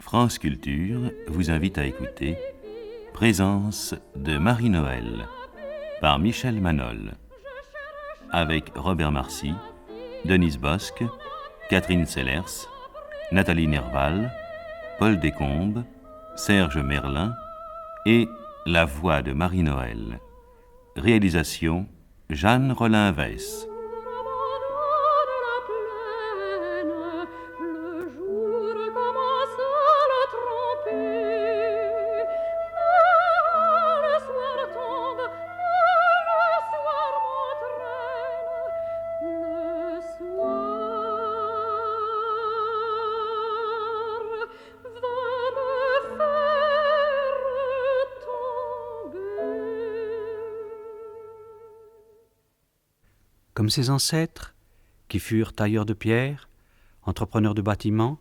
France Culture vous invite à écouter Présence de Marie-Noël par Michel Manol, avec Robert Marcy, Denise Bosque, Catherine Sellers, Nathalie Nerval, Paul Descombes, Serge Merlin et la voix de Marie-Noël. Réalisation Jeanne Rollin-Weiss. Comme ses ancêtres, qui furent tailleurs de pierre, entrepreneurs de bâtiments,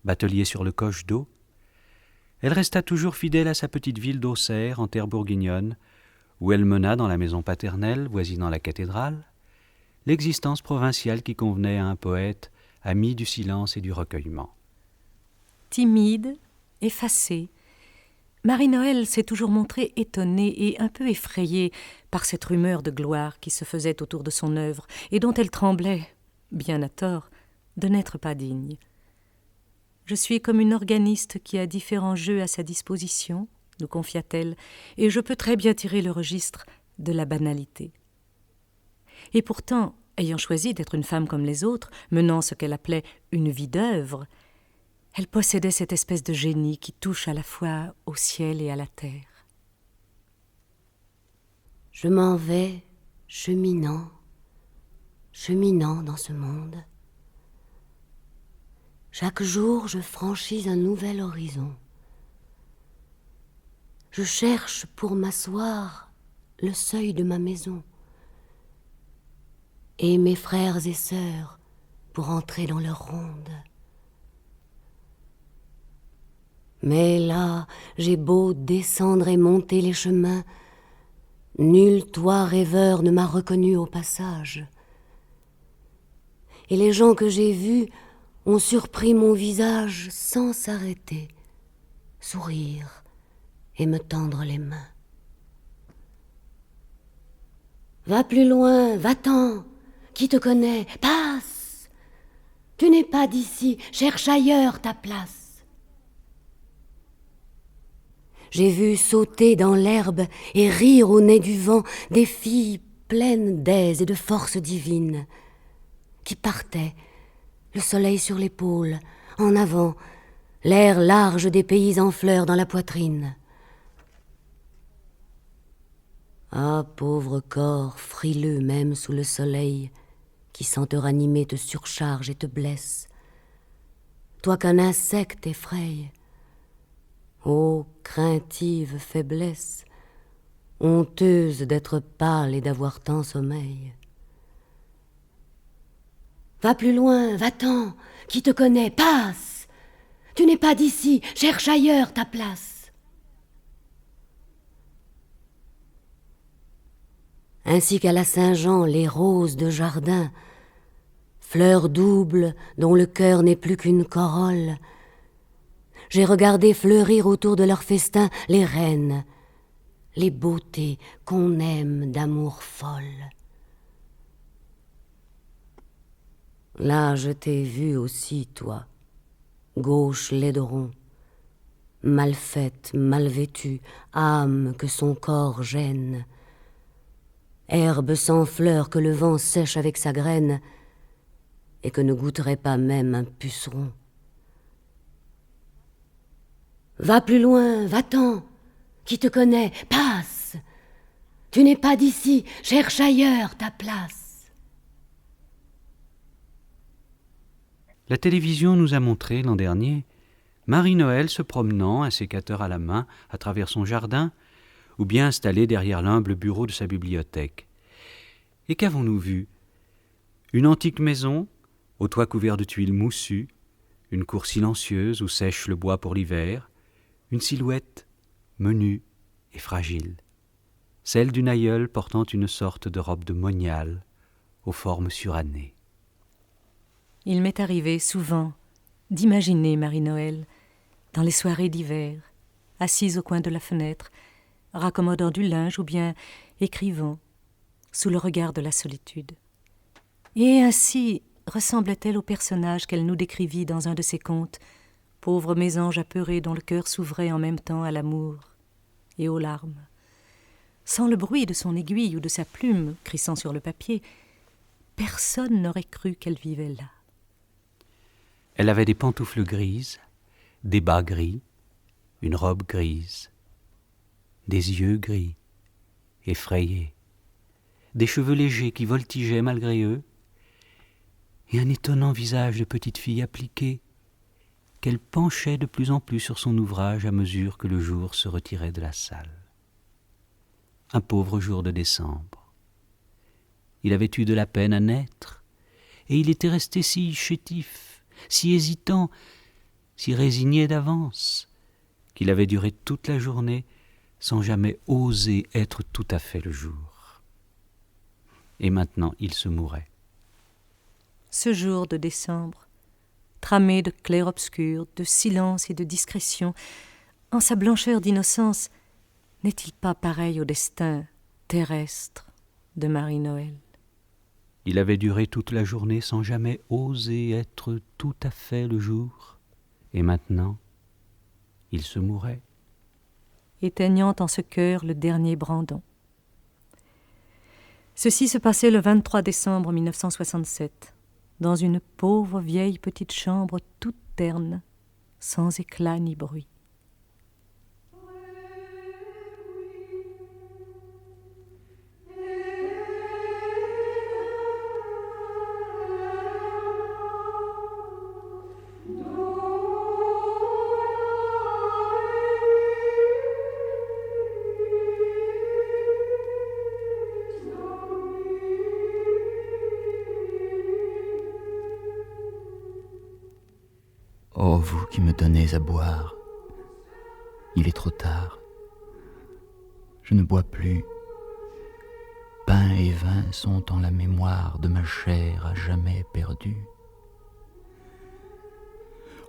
bateliers sur le coche d'eau, elle resta toujours fidèle à sa petite ville d'Auxerre, en terre bourguignonne, où elle mena dans la maison paternelle, voisinant la cathédrale, l'existence provinciale qui convenait à un poète ami du silence et du recueillement. Timide, effacée, Marie-Noël s'est toujours montrée étonnée et un peu effrayée par cette rumeur de gloire qui se faisait autour de son œuvre et dont elle tremblait, bien à tort, de n'être pas digne. Je suis comme une organiste qui a différents jeux à sa disposition, nous confia-t-elle, et je peux très bien tirer le registre de la banalité. Et pourtant, ayant choisi d'être une femme comme les autres, menant ce qu'elle appelait une vie d'œuvre, elle possédait cette espèce de génie qui touche à la fois au ciel et à la terre. Je m'en vais, cheminant dans ce monde. Chaque jour, je franchis un nouvel horizon. Je cherche pour m'asseoir le seuil de ma maison et mes frères et sœurs pour entrer dans leur ronde. Mais là, j'ai beau descendre et monter les chemins, nul toit rêveur ne m'a reconnu au passage. Et les gens que j'ai vus ont surpris mon visage sans s'arrêter, sourire et me tendre les mains. Va plus loin, va-t'en, qui te connaît, passe. Tu n'es pas d'ici, cherche ailleurs ta place. J'ai vu sauter dans l'herbe et rire au nez du vent des filles pleines d'aise et de force divine, qui partaient, le soleil sur l'épaule, en avant, l'air large des pays en fleurs dans la poitrine. Ah, pauvre corps, frileux même sous le soleil, qui sans te ranimer te surcharge et te blesse, toi qu'un insecte effraye. Ô craintive faiblesse, honteuse d'être pâle et d'avoir tant sommeil. Va plus loin, va-t'en, qui te connaît, passe. Tu n'es pas d'ici, cherche ailleurs ta place. Ainsi qu'à la Saint-Jean, les roses de jardin, fleurs doubles dont le cœur n'est plus qu'une corolle, j'ai regardé fleurir autour de leur festin les reines, les beautés qu'on aime d'amour folle. Là, je t'ai vu aussi, toi, gauche laideron, mal faite, mal vêtue, âme que son corps gêne, herbe sans fleurs que le vent sèche avec sa graine et que ne goûterait pas même un puceron. Va plus loin, va-t'en, qui te connaît, passe. Tu n'es pas d'ici, cherche ailleurs ta place. La télévision nous a montré l'an dernier Marie-Noël se promenant, un sécateur à la main, à travers son jardin, ou bien installée derrière l'humble bureau de sa bibliothèque. Et qu'avons-nous vu ? Une antique maison, au toit couvert de tuiles moussues, une cour silencieuse où sèche le bois pour l'hiver, une silhouette menue et fragile, celle d'une aïeule portant une sorte de robe de moniale aux formes surannées. Il m'est arrivé souvent d'imaginer Marie-Noël, dans les soirées d'hiver, assise au coin de la fenêtre, raccommodant du linge ou bien écrivant, sous le regard de la solitude. Et ainsi ressemblait-elle au personnage qu'elle nous décrivit dans un de ses contes, pauvre mésange apeuré dont le cœur s'ouvrait en même temps à l'amour et aux larmes. Sans le bruit de son aiguille ou de sa plume crissant sur le papier, personne n'aurait cru qu'elle vivait là. Elle avait des pantoufles grises, des bas gris, une robe grise, des yeux gris, effrayés, des cheveux légers qui voltigeaient malgré eux, et un étonnant visage de petite fille appliquée, qu'elle penchait de plus en plus sur son ouvrage à mesure que le jour se retirait de la salle. Un pauvre jour de décembre. Il avait eu de la peine à naître, et il était resté si chétif, si hésitant, si résigné d'avance, qu'il avait duré toute la journée sans jamais oser être tout à fait le jour. Et maintenant il se mourait. Ce jour de décembre, tramé de clair-obscur, de silence et de discrétion, en sa blancheur d'innocence, n'est-il pas pareil au destin terrestre de Marie-Noël? Il avait duré toute la journée sans jamais oser être tout à fait le jour, et maintenant, il se mourait. Éteignant en ce cœur le dernier brandon. Ceci se passait le 23 décembre 1967, dans une pauvre vieille petite chambre toute terne, sans éclat ni bruit. Oh, vous qui me donnez à boire, il est trop tard. Je ne bois plus. Pain et vin sont en la mémoire de ma chair à jamais perdue.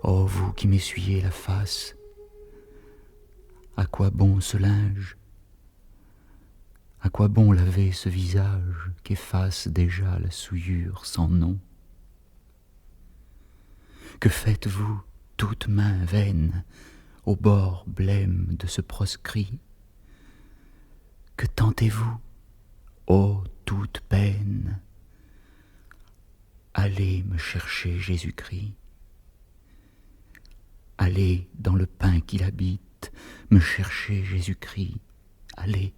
Oh, vous qui m'essuyez la face, à quoi bon ce linge? À quoi bon laver ce visage qu'efface déjà la souillure sans nom? Que faites-vous, toute main vaine, au bord blême de ce proscrit? Que tentez-vous, ô toute peine? Allez me chercher Jésus-Christ. Allez dans le pain qu'il habite, me chercher Jésus-Christ. Allez,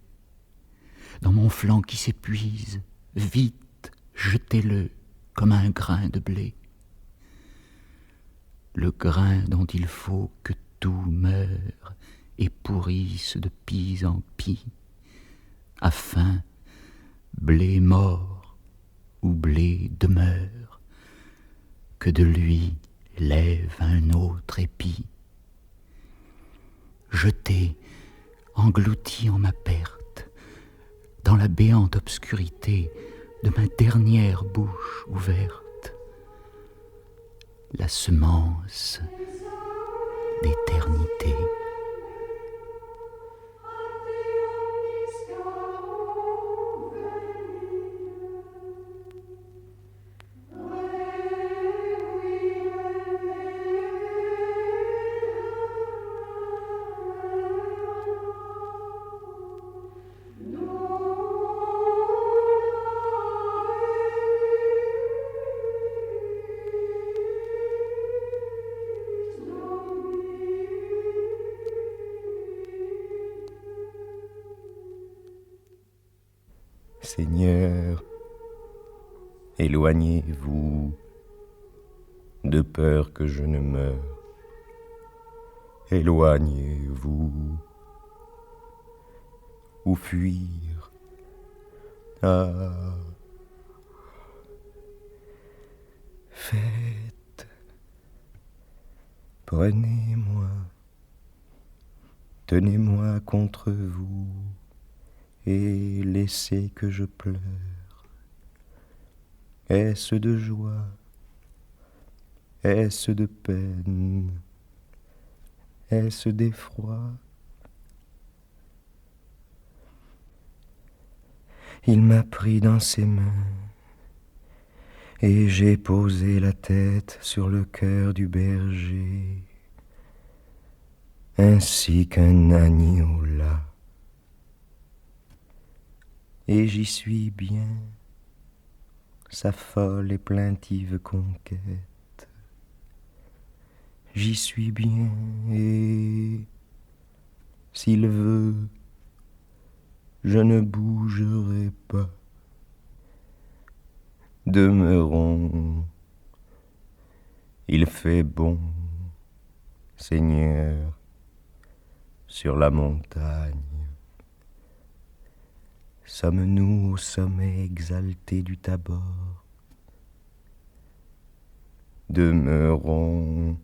dans mon flanc qui s'épuise, vite, jetez-le comme un grain de blé. Le grain dont il faut que tout meure et pourrisse de pis en pis, afin, blé mort ou blé demeure, que de lui lève un autre épi. Jeté, englouti en ma perte, dans la béante obscurité de ma dernière bouche ouverte, la semence d'éternité. Seigneur, éloignez-vous, de peur que je ne meure. Éloignez-vous, ou fuir. Ah, faites, prenez-moi, tenez-moi contre vous, et laissez que je pleure. Est-ce de joie? Est-ce de peine? Est-ce d'effroi? Il m'a pris dans ses mains et j'ai posé la tête sur le cœur du berger, ainsi qu'un agneau là. Et j'y suis bien, sa folle et plaintive conquête. J'y suis bien et, s'il veut, je ne bougerai pas. Demeurons, il fait bon, Seigneur, sur la montagne. Sommes-nous au sommet exalté du Tabor? Demeurons,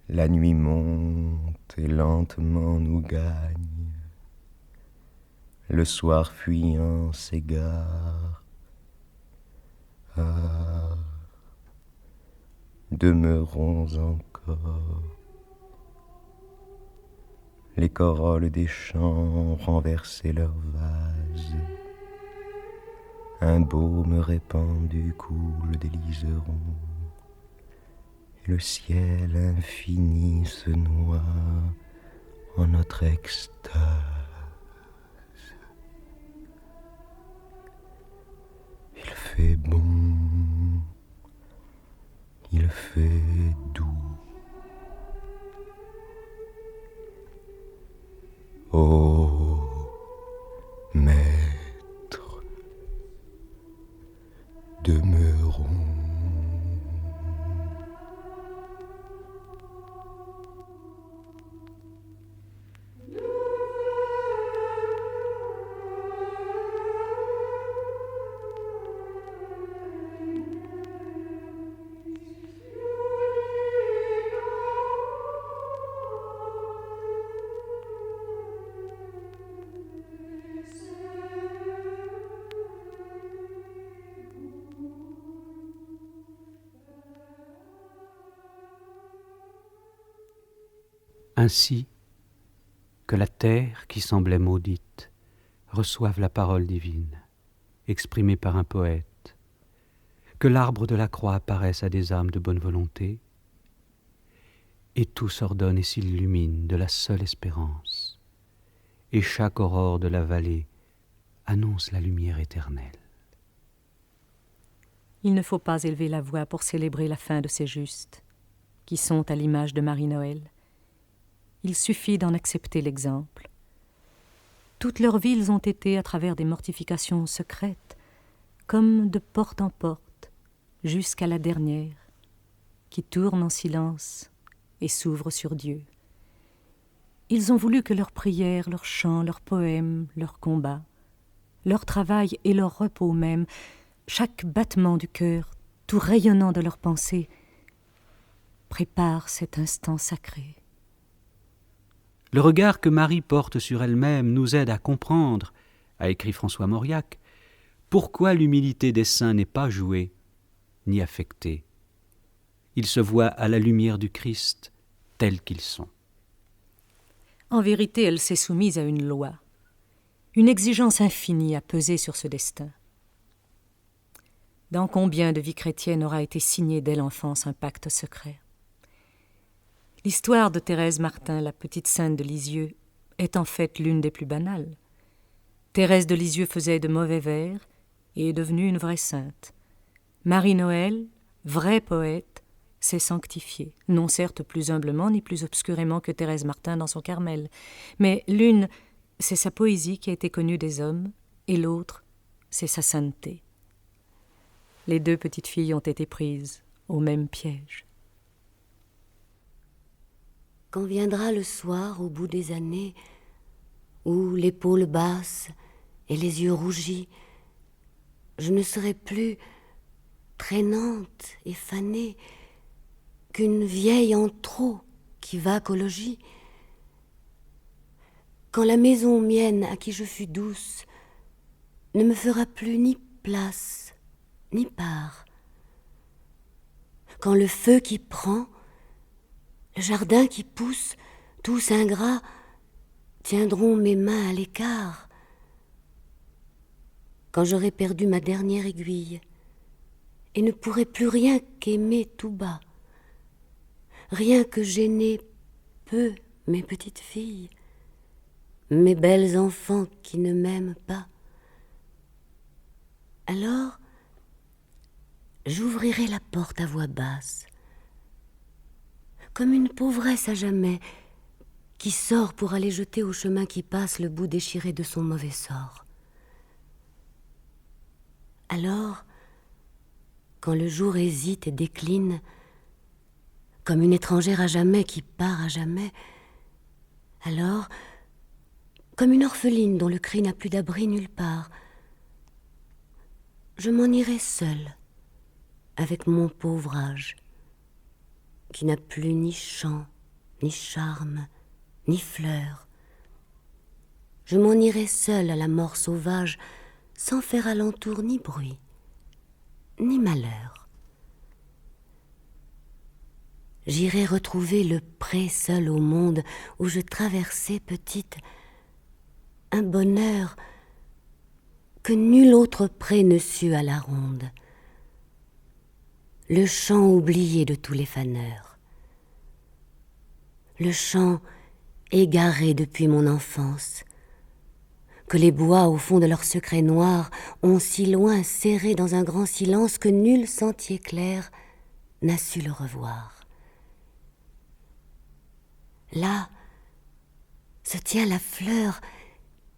la nuit monte et lentement nous gagne. Le soir fuyant s'égare. Ah, demeurons encore. Les corolles des champs renversaient leurs vases. Un baume répandu coule des liserons. Et le ciel infini se noie en notre extase. Il fait bon, il fait doux. Ô Maître, demeurons. Ainsi que la terre, qui semblait maudite, reçoive la parole divine, exprimée par un poète, que l'arbre de la croix apparaisse à des âmes de bonne volonté, et tout s'ordonne et s'illumine de la seule espérance, et chaque aurore de la vallée annonce la lumière éternelle. Il ne faut pas élever la voix pour célébrer la fin de ces justes, qui sont à l'image de Marie-Noël. Il suffit d'en accepter l'exemple. Toutes leurs vies ont été à travers des mortifications secrètes, comme de porte en porte, jusqu'à la dernière, qui tourne en silence et s'ouvre sur Dieu. Ils ont voulu que leurs prières, leurs chants, leurs poèmes, leurs combats, leur travail et leur repos même, chaque battement du cœur, tout rayonnant de leur pensée, prépare cet instant sacré. Le regard que Marie porte sur elle-même nous aide à comprendre, a écrit François Mauriac, pourquoi l'humilité des saints n'est pas jouée ni affectée. Ils se voient à la lumière du Christ tels qu'ils sont. En vérité, elle s'est soumise à une loi. Une exigence infinie a pesé sur ce destin. Dans combien de vies chrétiennes aura été signé dès l'enfance un pacte secret? L'histoire de Thérèse Martin, la petite sainte de Lisieux, est en fait l'une des plus banales. Thérèse de Lisieux faisait de mauvais vers et est devenue une vraie sainte. Marie-Noël, vraie poète, s'est sanctifiée, non certes plus humblement ni plus obscurément que Thérèse Martin dans son Carmel, mais l'une, c'est sa poésie qui a été connue des hommes, et l'autre, c'est sa sainteté. Les deux petites filles ont été prises au même piège. Quand viendra le soir au bout des années, où l'épaule basse et les yeux rougis, je ne serai plus traînante et fanée qu'une vieille en trop qui vaque au logis. Quand la maison mienne à qui je fus douce ne me fera plus ni place ni part, quand le feu qui prend Le jardin qui pousse, tous ingrats, tiendront mes mains à l'écart. Quand j'aurai perdu ma dernière aiguille et ne pourrai plus rien qu'aimer tout bas, rien que gêner peu mes petites filles, mes belles enfants qui ne m'aiment pas, alors j'ouvrirai la porte à voix basse, comme une pauvresse à jamais qui sort pour aller jeter au chemin qui passe le bout déchiré de son mauvais sort. Alors, quand le jour hésite et décline, comme une étrangère à jamais qui part à jamais, alors, comme une orpheline dont le cri n'a plus d'abri nulle part, je m'en irai seule avec mon pauvre âge, qui n'a plus ni chant, ni charme, ni fleurs. Je m'en irai seule à la mort sauvage, sans faire alentour ni bruit, ni malheur. J'irai retrouver le pré seul au monde où je traversais petite un bonheur que nul autre pré ne sut à la ronde, le chant oublié de tous les faneurs, le chant égaré depuis mon enfance, que les bois au fond de leur secret noir ont si loin serré dans un grand silence que nul sentier clair n'a su le revoir. Là se tient la fleur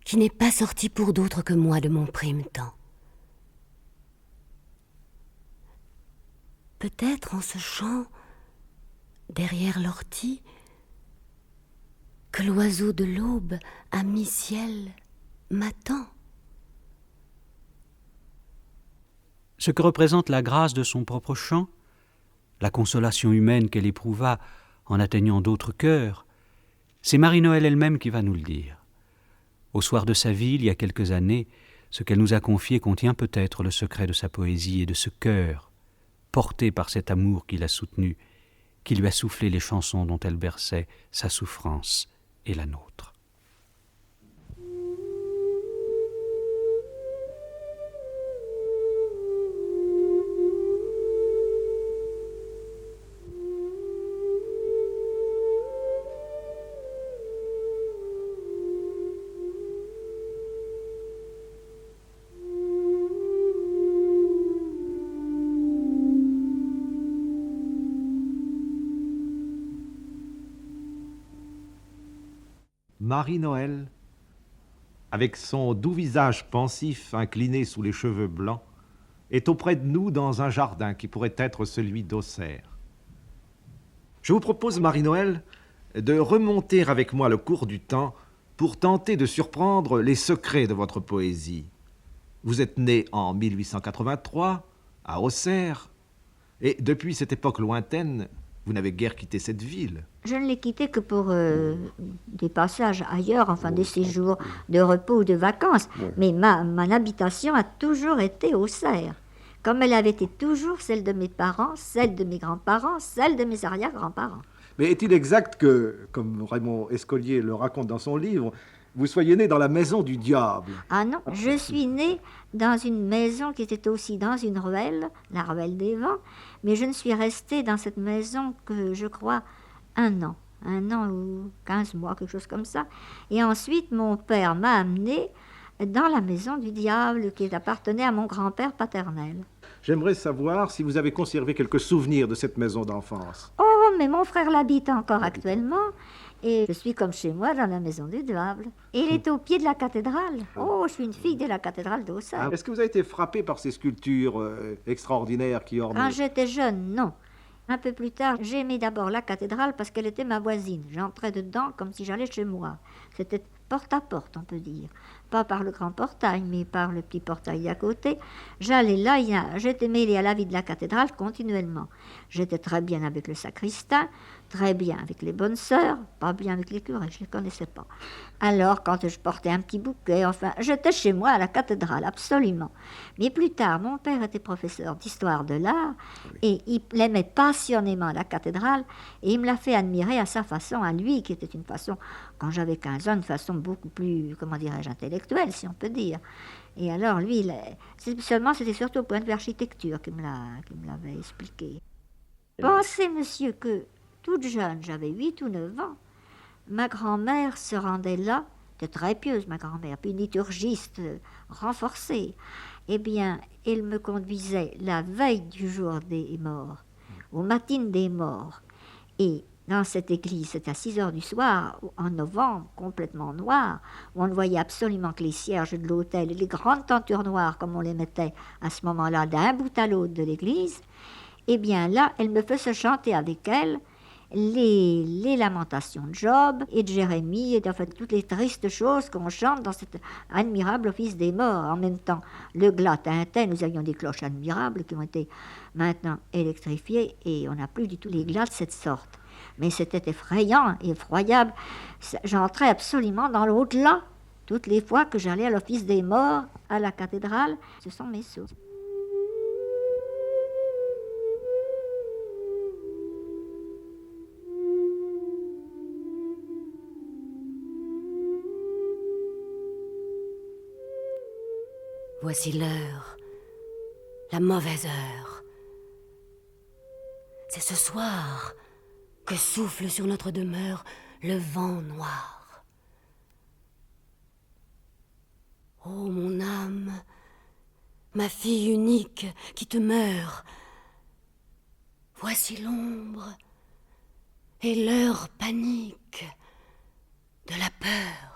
qui n'est pas sortie pour d'autre que moi de mon prime temps. Peut-être en ce champ, derrière l'ortie, que l'oiseau de l'aube à mi-ciel m'attend. Ce que représente la grâce de son propre chant, la consolation humaine qu'elle éprouva en atteignant d'autres cœurs, c'est Marie-Noël elle-même qui va nous le dire. Au soir de sa vie, il y a quelques années, ce qu'elle nous a confié contient peut-être le secret de sa poésie et de ce cœur, porté par cet amour qui l'a soutenu, qui lui a soufflé les chansons dont elle berçait sa souffrance et la nôtre. Marie-Noël, avec son doux visage pensif incliné sous les cheveux blancs, est auprès de nous dans un jardin qui pourrait être celui d'Auxerre. Je vous propose, Marie-Noël, de remonter avec moi le cours du temps pour tenter de surprendre les secrets de votre poésie. Vous êtes né en 1883, à Auxerre, et depuis cette époque lointaine, vous n'avez guère quitté cette ville. Je ne l'ai quitté que pour des passages ailleurs, enfin des séjours de repos ou de vacances. Mais mon habitation a toujours été Auxerre, comme elle avait été toujours celle de mes parents, celle de mes grands-parents, celle de mes arrière-grands-parents. Mais est-il exact que, comme Raymond Escolier le raconte dans son livre, vous soyez né dans la maison du diable? Ah non, je suis née dans une maison qui était aussi dans une ruelle, la ruelle des Vents, mais je ne suis restée dans cette maison que, je crois, un an ou 15 mois, quelque chose comme ça. Et ensuite, mon père m'a amenée dans la maison du diable qui appartenait à mon grand-père paternel. J'aimerais savoir si vous avez conservé quelques souvenirs de cette maison d'enfance. Oh, mais mon frère l'habite encore actuellement. Et je suis comme chez moi dans la maison du diable. Et il est au pied de la cathédrale. Oh, je suis une fille de la cathédrale d'Auxerre. Est-ce que vous avez été frappé par ces sculptures extraordinaires qui ornent... Quand j'étais jeune, non. Un peu plus tard, j'aimais d'abord la cathédrale parce qu'elle était ma voisine. J'entrais dedans comme si j'allais chez moi. C'était porte à porte, on peut dire. Pas par le grand portail, mais par le petit portail d'à côté. J'allais là, j'étais mêlée à la vie de la cathédrale continuellement. J'étais très bien avec le sacristain, très bien avec les bonnes sœurs, pas bien avec les curés, je ne les connaissais pas. Alors, quand je portais un petit bouquet, enfin, j'étais chez moi à la cathédrale, absolument. Mais plus tard, mon père était professeur d'histoire de l'art, et il aimait passionnément la cathédrale, et il me l'a fait admirer à sa façon, à lui, qui était une façon, quand j'avais 15 ans, une façon beaucoup plus, comment dirais-je, intellectuelle, si on peut dire. Et alors, lui, c'était surtout au point de vue architecture qu'il me l'avait expliqué. Pensez, monsieur, que toute jeune, j'avais 8 ou 9 ans, ma grand-mère se rendait là, était très pieuse ma grand-mère, puis une liturgiste renforcée. Eh bien, elle me conduisait la veille du jour des morts, aux matines des morts. Et dans cette église, c'était à 6 heures du soir, en novembre, complètement noir, où on ne voyait absolument que les cierges de l'autel et les grandes tentures noires, comme on les mettait à ce moment-là, d'un bout à l'autre de l'église. Eh bien là, elle me faisait chanter avec elle les lamentations de Job et de Jérémie, et enfin toutes les tristes choses qu'on chante dans cet admirable office des morts. En même temps, le glas tintait, nous avions des cloches admirables qui ont été maintenant électrifiées, et on n'a plus du tout les glas de cette sorte. Mais c'était effrayant et effroyable. J'entrais absolument dans l'au-delà. Toutes les fois que j'allais à l'office des morts, à la cathédrale, ce sont mes sauts. Voici l'heure, la mauvaise heure. C'est ce soir que souffle sur notre demeure le vent noir. Ô mon âme, ma fille unique qui te meurt, voici l'ombre et l'heure panique de la peur.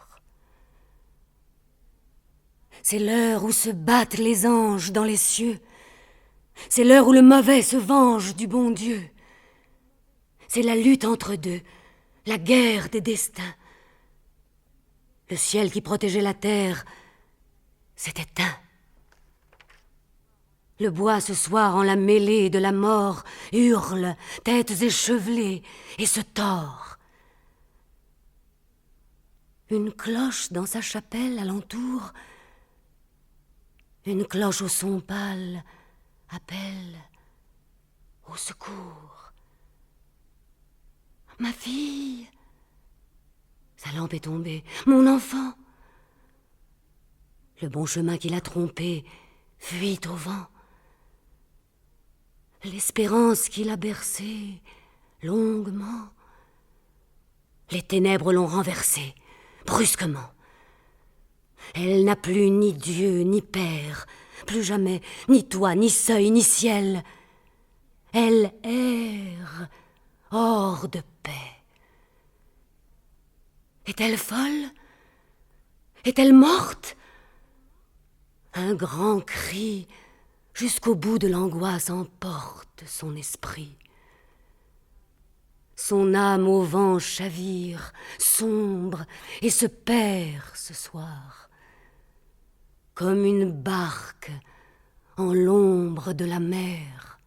C'est l'heure où se battent les anges dans les cieux. C'est l'heure où le mauvais se venge du bon Dieu. C'est la lutte entre deux, la guerre des destins. Le ciel qui protégeait la terre s'est éteint. Le bois ce soir en la mêlée de la mort hurle, têtes échevelées, et se tord. Une cloche dans sa chapelle alentour, une cloche au son pâle appelle au secours. Ma fille, sa lampe est tombée, mon enfant. Le bon chemin qui l'a trompé fuit au vent. L'espérance qui l'a bercée longuement, les ténèbres l'ont renversée brusquement. Elle n'a plus ni Dieu, ni Père, plus jamais, ni toit, ni seuil, ni ciel. Elle erre hors de paix. Est-elle folle? Est-elle morte? Un grand cri jusqu'au bout de l'angoisse emporte son esprit. Son âme au vent chavire, sombre, et se perd ce soir. Comme une barque en l'ombre de la mer.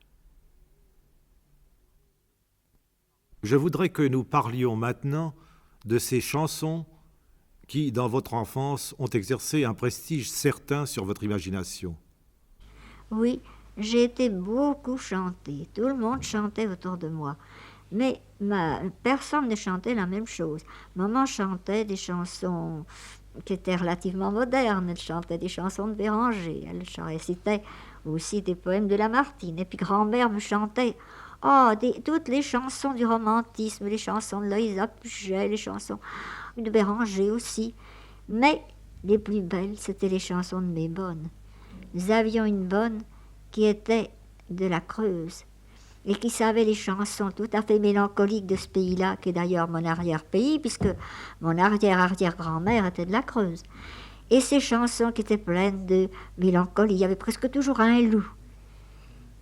Je voudrais que nous parlions maintenant de ces chansons qui, dans votre enfance, ont exercé un prestige certain sur votre imagination. Oui, j'ai été beaucoup chantée. Tout le monde chantait autour de moi. Mais personne ne chantait la même chose. Maman chantait des chansons qui étaient relativement modernes. Elle chantait des chansons de Béranger. Elle récitait aussi des poèmes de Lamartine. Et puis grand-mère me chantait toutes les chansons du romantisme, les chansons de Louisa Puget, les chansons de Béranger aussi. Mais les plus belles, c'était les chansons de mes bonnes. Nous avions une bonne qui était de la Creuse et qui savait les chansons tout à fait mélancoliques de ce pays-là, qui est d'ailleurs mon arrière-pays, puisque mon arrière-arrière-grand-mère était de la Creuse. Et ces chansons qui étaient pleines de mélancolie, il y avait presque toujours un loup,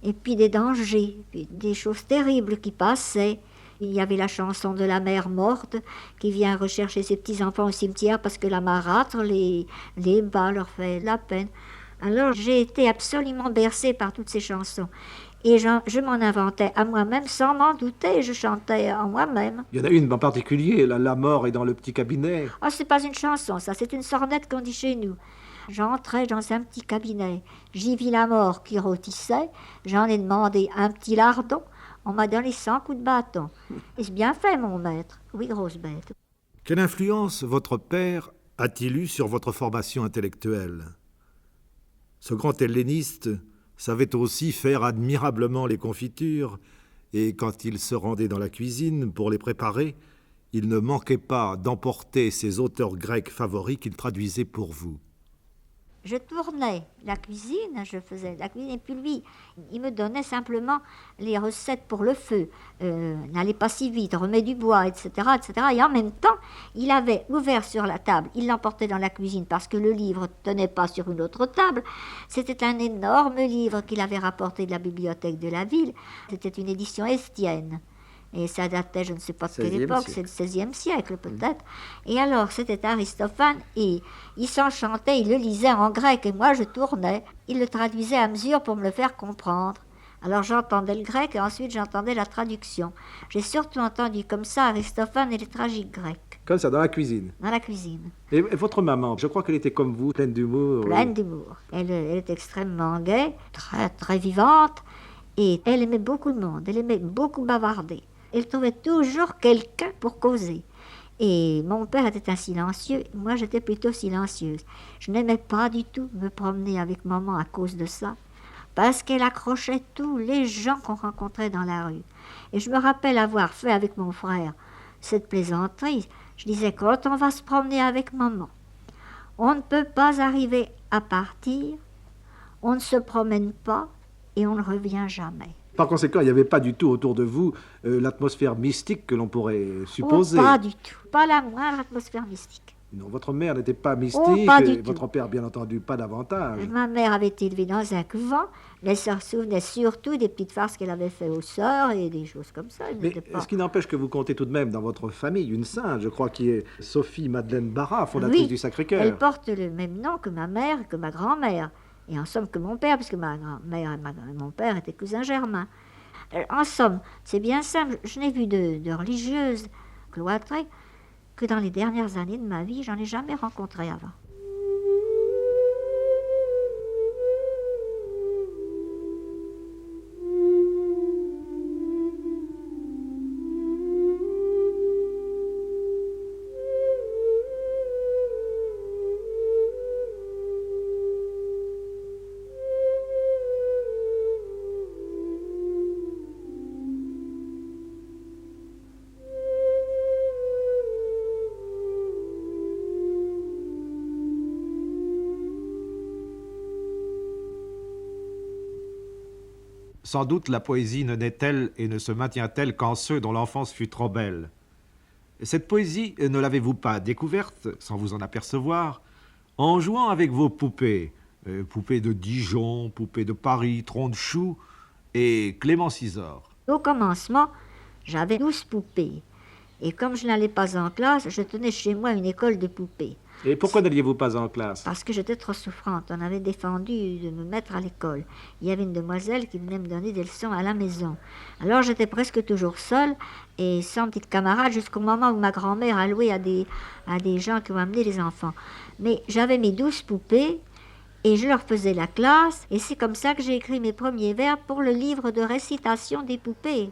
et puis des dangers, puis des choses terribles qui passaient, Il y avait la chanson de la mère morte qui vient rechercher ses petits-enfants au cimetière parce que la marâtre les bat, leur fait de la peine. Alors j'ai été absolument bercée par toutes ces chansons. Et je m'en inventais à moi-même sans m'en douter, je chantais en moi-même. Il y en a une en particulier, la mort est dans le petit cabinet. Oh, c'est pas une chanson, ça, c'est une sornette qu'on dit chez nous. J'entrais dans un petit cabinet, j'y vis la mort qui rôtissait, j'en ai demandé un petit lardon, on m'a donné 100 coups de bâton. Et c'est bien fait, mon maître. Oui, grosse bête. Quelle influence votre père a-t-il eu sur votre formation intellectuelle? Ce grand helléniste savait aussi faire admirablement les confitures, et quand il se rendait dans la cuisine pour les préparer, il ne manquait pas d'emporter ses auteurs grecs favoris qu'il traduisait pour vous. Je tournais la cuisine, je faisais la cuisine, et puis lui, il me donnait simplement les recettes pour le feu. N'allez pas si vite, remets du bois, etc., etc. Et en même temps, il avait ouvert sur la table, il l'emportait dans la cuisine parce que le livre ne tenait pas sur une autre table. C'était un énorme livre qu'il avait rapporté de la bibliothèque de la ville. C'était une édition Estienne. Et ça datait, je ne sais pas de quelle époque, c'est le XVIe siècle peut-être. Et alors, c'était Aristophane, et il s'enchantait, il le lisait en grec, et moi je tournais. Il le traduisait à mesure pour me le faire comprendre. Alors j'entendais le grec, et ensuite j'entendais la traduction. J'ai surtout entendu comme ça Aristophane et les tragiques grecs. Comme ça, dans la cuisine. Dans la cuisine. Et votre maman, je crois qu'elle était comme vous, pleine d'humour. Pleine d'humour. Elle est extrêmement gaie, très, très vivante, et elle aimait beaucoup le monde, elle aimait beaucoup bavarder. Elle trouvait toujours quelqu'un pour causer. Et mon père était un silencieux, moi j'étais plutôt silencieuse. Je n'aimais pas du tout me promener avec maman à cause de ça, parce qu'elle accrochait tous les gens qu'on rencontrait dans la rue. Et je me rappelle avoir fait avec mon frère cette plaisanterie. Je disais, quand on va se promener avec maman, on ne peut pas arriver à partir, on ne se promène pas et on ne revient jamais. Par conséquent, il n'y avait pas du tout autour de vous l'atmosphère mystique que l'on pourrait supposer. Oh, pas du tout. Pas la moindre atmosphère mystique. Non, votre mère n'était pas mystique, Oh, pas du votre père, bien entendu, pas davantage. Ma mère avait été élevée dans un couvent, mais elle se souvenait surtout des petites farces qu'elle avait fait aux sœurs et des choses comme ça. Mais ce qui n'empêche que vous comptez tout de même dans votre famille une sainte, je crois, qui est Sophie Madeleine Barra, fondatrice du Sacré-Cœur. Elle porte le même nom que ma mère et que ma grand-mère. Et en somme que mon père, puisque ma grand-mère et mon père étaient cousins germains. En somme, c'est bien simple, je n'ai vu de religieuses cloîtrées que dans les dernières années de ma vie, j'en ai jamais rencontré avant. Sans doute la poésie ne naît-elle et ne se maintient-elle qu'en ceux dont l'enfance fut trop belle. Cette poésie, ne l'avez-vous pas découverte, sans vous en apercevoir, en jouant avec vos poupées, poupées de Dijon, poupées de Paris, Tronc de Chou et Clémence Isor? Au commencement, j'avais 12 poupées. Et comme je n'allais pas en classe, je tenais chez moi une école de poupées. Et pourquoi n'alliez-vous pas en classe? Parce que j'étais trop souffrante. On avait défendu de me mettre à l'école. Il y avait une demoiselle qui venait me donner des leçons à la maison. Alors j'étais presque toujours seule et sans petite camarade jusqu'au moment où ma grand-mère a loué à des gens qui ont amené les enfants. Mais j'avais mes 12 poupées et je leur faisais la classe. Et c'est comme ça que j'ai écrit mes premiers vers pour le livre de récitation des poupées.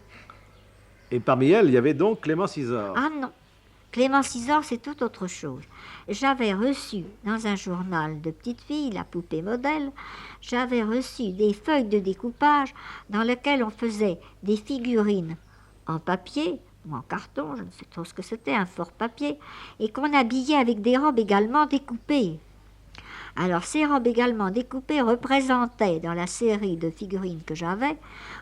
Et parmi elles, il y avait donc Clémence Isor. Ah non, Clémence Isor, c'est tout autre chose. J'avais reçu dans un journal de petite fille, la poupée modèle, j'avais reçu des feuilles de découpage dans lesquelles on faisait des figurines en papier ou en carton, je ne sais trop ce que c'était, un fort papier, et qu'on habillait avec des robes également découpées. Alors ces robes également découpées représentaient, dans la série de figurines que j'avais,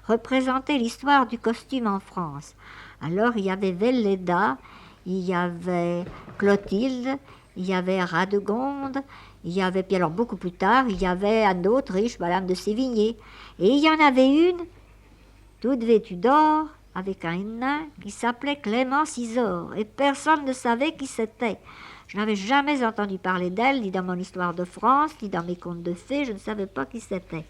représentaient l'histoire du costume en France. Alors il y avait Velleda, il y avait Clotilde, il y avait Radegonde, il y avait, puis alors beaucoup plus tard, il y avait Anne d'Autriche, Madame de Sévigné. Et il y en avait une, toute vêtue d'or, avec un nain qui s'appelait Clémence Isor, et personne ne savait qui c'était. Je n'avais jamais entendu parler d'elle, ni dans mon histoire de France, ni dans mes contes de fées, je ne savais pas qui c'était.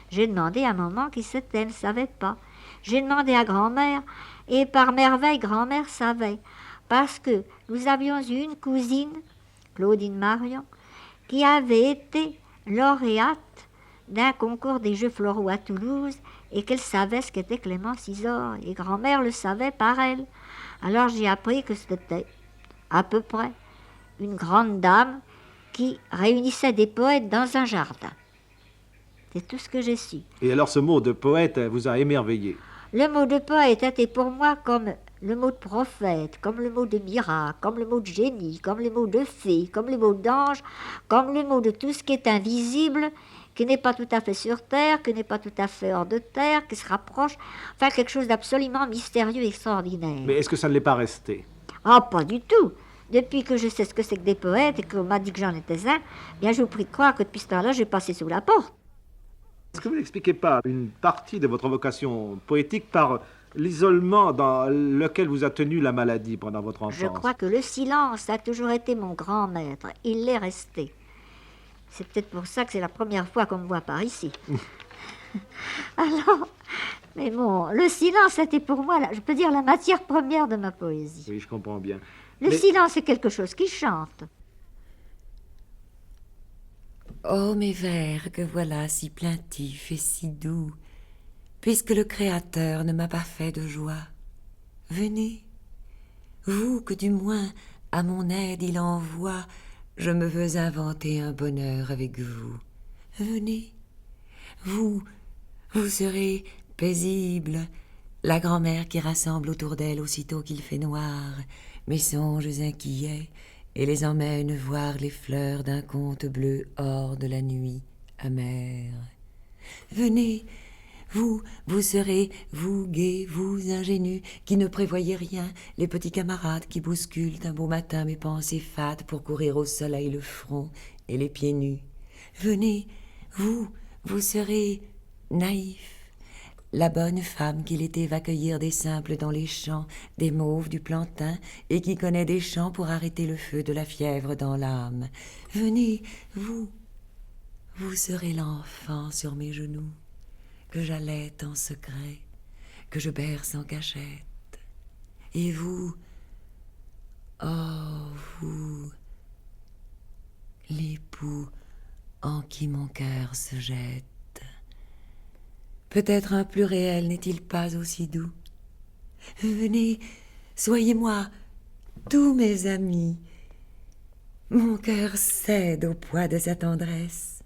J'ai demandé à maman qui c'était, elle ne savait pas. J'ai demandé à grand-mère, et par merveille, grand-mère savait, parce que nous avions eu une cousine, Claudine Marion, qui avait été lauréate d'un concours des Jeux floraux à Toulouse, et qu'elle savait ce qu'était Clémence Isor, et grand-mère le savait par elle. Alors j'ai appris que c'était, à peu près, une grande dame qui réunissait des poètes dans un jardin. C'est tout ce que j'ai su. Et alors ce mot de poète vous a émerveillé. Le mot de poète était pour moi comme le mot de prophète, comme le mot de miracle, comme le mot de génie, comme le mot de fée, comme le mot d'ange, comme le mot de tout ce qui est invisible, qui n'est pas tout à fait sur terre, qui n'est pas tout à fait hors de terre, qui se rapproche, enfin quelque chose d'absolument mystérieux et extraordinaire. Mais est-ce que ça ne l'est pas resté? Ah, pas du tout. Depuis que je sais ce que c'est que des poètes et qu'on m'a dit que j'en étais un, bien je vous prie de croire que depuis ce temps-là, j'ai passé sous la porte. Est-ce que vous n'expliquez pas une partie de votre vocation poétique par l'isolement dans lequel vous a tenu la maladie pendant votre enfance? Je crois que le silence a toujours été mon grand maître. Il l'est resté. C'est peut-être pour ça que c'est la première fois qu'on me voit par ici. Alors, mais bon, le silence, c'était pour moi, je peux dire, la matière première de ma poésie. Oui, je comprends bien. Le silence est quelque chose qui chante. Oh, mes vers, que voilà si plaintifs et si doux, puisque le Créateur ne m'a pas fait de joie. Venez, vous que du moins à mon aide il envoie, je me veux inventer un bonheur avec vous. Venez, vous serez paisible, la grand-mère qui rassemble autour d'elle aussitôt qu'il fait noir mes songes inquiets et les emmène voir les fleurs d'un conte bleu hors de la nuit amère. Venez, vous serez, vous gai, vous ingénus, qui ne prévoyez rien, les petits camarades qui bousculent un beau matin mes pensées fades pour courir au soleil le front et les pieds nus. Venez, vous serez naïfs, la bonne femme qui l'été va cueillir des simples dans les champs, des mauves, du plantain, et qui connaît des chants pour arrêter le feu de la fièvre dans l'âme. Venez, vous serez l'enfant sur mes genoux, que j'allaite en secret, que je berce en cachette. Et vous, oh vous, l'époux en qui mon cœur se jette. Peut-être un plus réel n'est-il pas aussi doux. Venez, soyez-moi, tous mes amis. Mon cœur cède au poids de sa tendresse.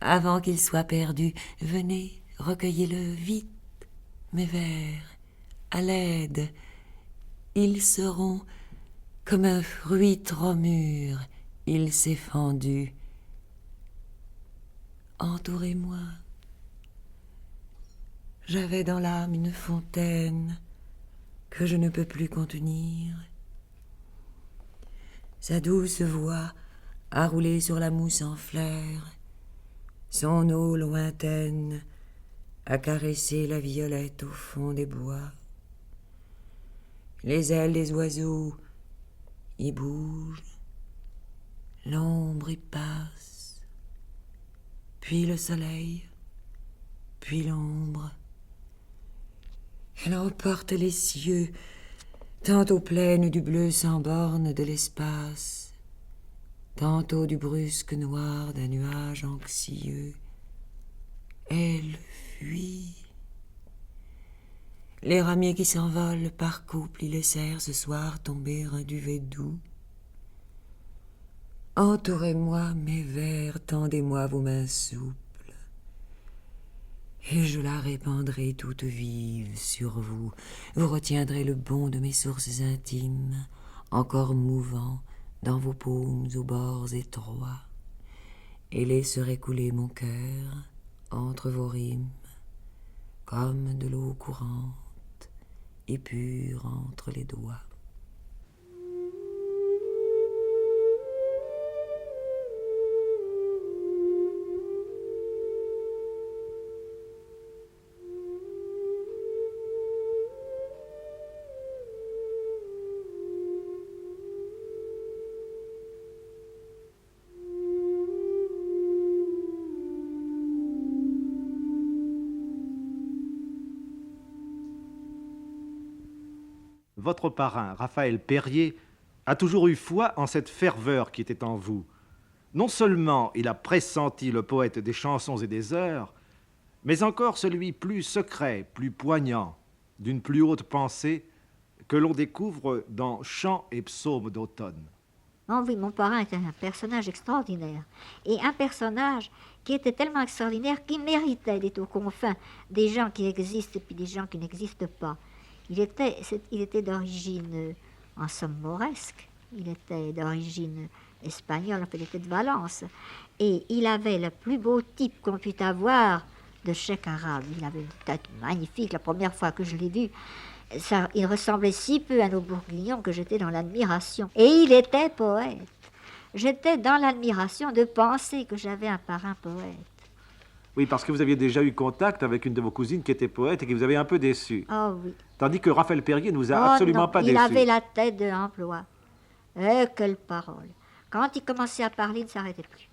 Avant qu'il soit perdu, venez, recueillez-le vite, mes vers, à l'aide. Ils seront comme un fruit trop mûr, il s'est fendu. Entourez-moi. J'avais dans l'âme une fontaine que je ne peux plus contenir. Sa douce voix a roulé sur la mousse en fleurs, son eau lointaine a caressé la violette au fond des bois. Les ailes des oiseaux y bougent, l'ombre y passe, puis le soleil, puis l'ombre. Elle emporte les cieux, tantôt pleine du bleu sans borne de l'espace, tantôt du brusque noir d'un nuage anxieux. Elle fuit. Les ramiers qui s'envolent par couple y laissèrent ce soir tomber un duvet doux. Entourez-moi, mes vers, tendez-moi vos mains souples, et je la répandrai toute vive sur vous. Vous retiendrez le bond de mes sources intimes, encore mouvant dans vos paumes aux bords étroits, et laisserez couler mon cœur entre vos rimes, comme de l'eau courante et pure entre les doigts. votre parrain, Raphaël Perrier, a toujours eu foi en cette ferveur qui était en vous. Non seulement il a pressenti le poète des chansons et des heures, mais encore celui plus secret, plus poignant, d'une plus haute pensée, que l'on découvre dans Chants et psaumes d'automne. Oh oui, mon parrain était un personnage extraordinaire. Et un personnage qui était tellement extraordinaire qu'il méritait d'être aux confins des gens qui existent et puis des gens qui n'existent pas. Il était d'origine, en somme, mauresque. Il était d'origine espagnole, en fait, il était de Valence. Et il avait le plus beau type qu'on puisse avoir de cheikh arabe. Il avait une tête magnifique. La première fois que je l'ai vu, il ressemblait si peu à nos bourguignons que j'étais dans l'admiration. Et il était poète. J'étais dans l'admiration de penser que j'avais un parrain poète. Oui, parce que vous aviez déjà eu contact avec une de vos cousines qui était poète et qui vous avait un peu déçu. Oh oui. Tandis que Raphaël Perrier ne vous a absolument pas déçu. Il avait la tête de l'emploi. Eh, quelle parole! Quand il commençait à parler, il ne s'arrêtait plus.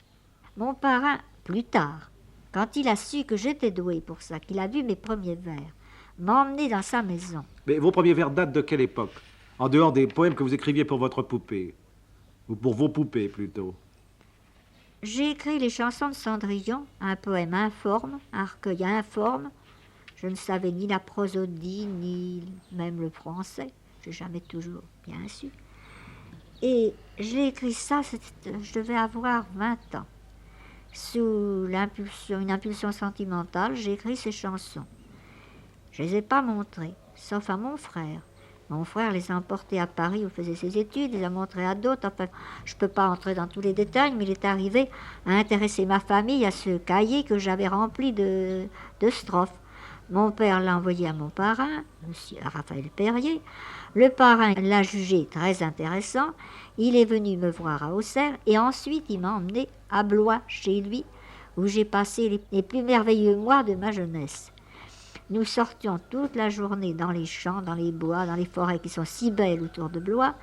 Mon parrain, plus tard, quand il a su que j'étais douée pour ça, qu'il a vu mes premiers vers, m'a emmené dans sa maison. Mais vos premiers vers datent de quelle époque? En dehors des poèmes que vous écriviez pour votre poupée? Ou pour vos poupées, plutôt? J'ai écrit les chansons de Cendrillon, un poème informe, un recueil informe. Je ne savais ni la prosodie, ni même le français. Je n'ai jamais toujours bien su. Et j'ai écrit ça, je devais avoir 20 ans. Sous une impulsion sentimentale, j'ai écrit ces chansons. Je ne les ai pas montrées, sauf à mon frère. Mon frère les a emportées à Paris où il faisait ses études, les a montrées à d'autres. Enfin, je ne peux pas entrer dans tous les détails, mais il est arrivé à intéresser ma famille à ce cahier que j'avais rempli de strophes. Mon père l'a envoyé à mon parrain, monsieur Raphaël Perrier. Le parrain l'a jugé très intéressant. Il est venu me voir à Auxerre et ensuite il m'a emmené à Blois, chez lui, où j'ai passé les plus merveilleux mois de ma jeunesse. Nous sortions toute la journée dans les champs, dans les bois, dans les forêts qui sont si belles autour de Blois.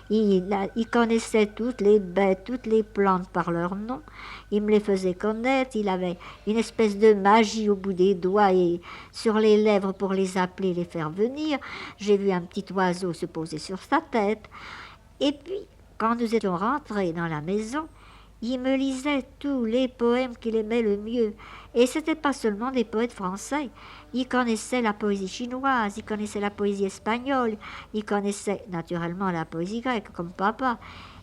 Il connaissait toutes les bêtes, toutes les plantes par leur nom. Il me les faisait connaître. Il avait une espèce de magie au bout des doigts et sur les lèvres pour les appeler, les faire venir. J'ai vu un petit oiseau se poser sur sa tête. Et puis, quand nous étions rentrés dans la maison, il me lisait tous les poèmes qu'il aimait le mieux. Et ce n'était pas seulement des poètes français. Il connaissait la poésie chinoise, il connaissait la poésie espagnole, il connaissait naturellement la poésie grecque, comme papa,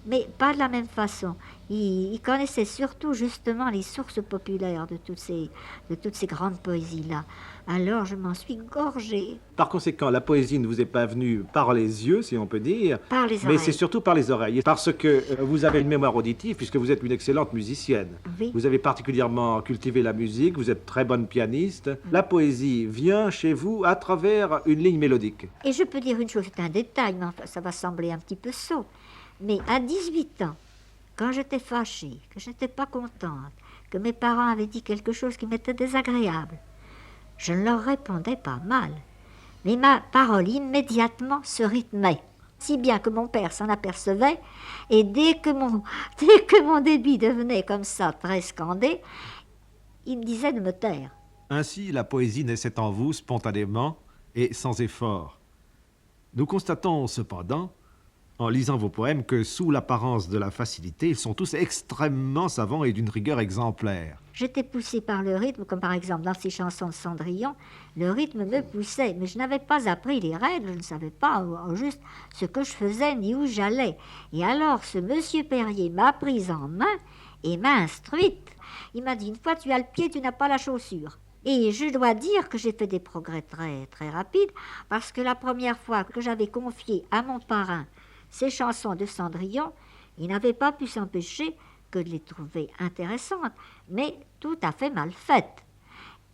mais pas de la même façon. Il connaissait surtout justement les sources populaires de toutes ces grandes poésies-là. Alors je m'en suis gorgée. Par conséquent, la poésie ne vous est pas venue par les yeux, si on peut dire, par les mais c'est surtout par les oreilles. Parce que vous avez une mémoire auditive, puisque vous êtes une excellente musicienne. Oui. Vous avez particulièrement cultivé la musique, vous êtes très bonne pianiste. La poésie vient chez vous à travers une ligne mélodique. Et je peux dire une chose, c'est un détail, mais enfin, ça va sembler un petit peu sot. Mais à 18 ans, quand j'étais fâchée, que je n'étais pas contente, que mes parents avaient dit quelque chose qui m'était désagréable, je ne leur répondais pas mal. Mais ma parole immédiatement se rythmait, si bien que mon père s'en apercevait, et dès que mon débit devenait comme ça très scandé, il me disait de me taire. Ainsi, la poésie naissait en vous spontanément et sans effort. Nous constatons cependant, en lisant vos poèmes, que sous l'apparence de la facilité, ils sont tous extrêmement savants et d'une rigueur exemplaire. J'étais poussée par le rythme, comme par exemple dans ces chansons de Cendrillon, le rythme me poussait, mais je n'avais pas appris les règles, je ne savais pas au juste ce que je faisais ni où j'allais. Et alors ce monsieur Perrier m'a prise en main et m'a instruite. Il m'a dit, une fois tu as le pied, tu n'as pas la chaussure. Et je dois dire que j'ai fait des progrès très, très rapides, parce que la première fois que j'avais confié à mon parrain ces chansons de Cendrillon, il n'avait pas pu s'empêcher que de les trouver intéressantes, mais tout à fait mal faites.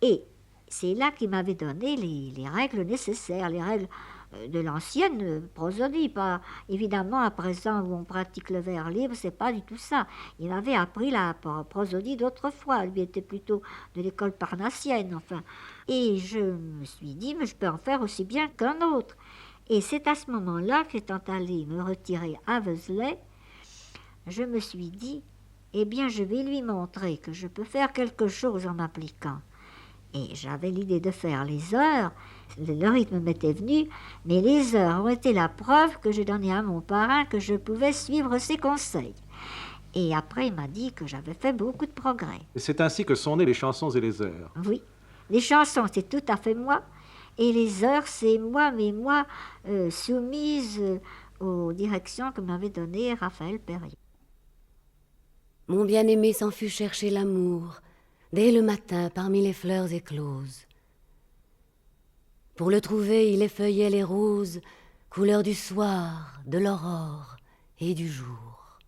Et c'est là qu'il m'avait donné les règles nécessaires, les règles de l'ancienne prosodie. Pas, évidemment, à présent où on pratique le vers libre, c'est pas du tout ça. Il m'avait appris la prosodie d'autrefois. Lui était plutôt de l'école parnassienne, enfin. Et je me suis dit, mais je peux en faire aussi bien qu'un autre. Et c'est à ce moment-là qu'étant allée me retirer à Vézelay, je me suis dit, eh bien, je vais lui montrer que je peux faire quelque chose en m'appliquant. Et j'avais l'idée de faire les heures. Le rythme m'était venu, mais les heures ont été la preuve que j'ai donné à mon parrain que je pouvais suivre ses conseils. Et après, il m'a dit que j'avais fait beaucoup de progrès. Et c'est ainsi que sont nées les chansons et les heures. Oui, les chansons, c'est tout à fait moi. Et les heures, c'est moi, mais moi, soumise aux directions que m'avait données Raphaël Perrier. Mon bien-aimé s'en fut chercher l'amour, dès le matin parmi les fleurs écloses. Pour le trouver, il effeuillait les roses, couleur du soir, de l'aurore et du jour.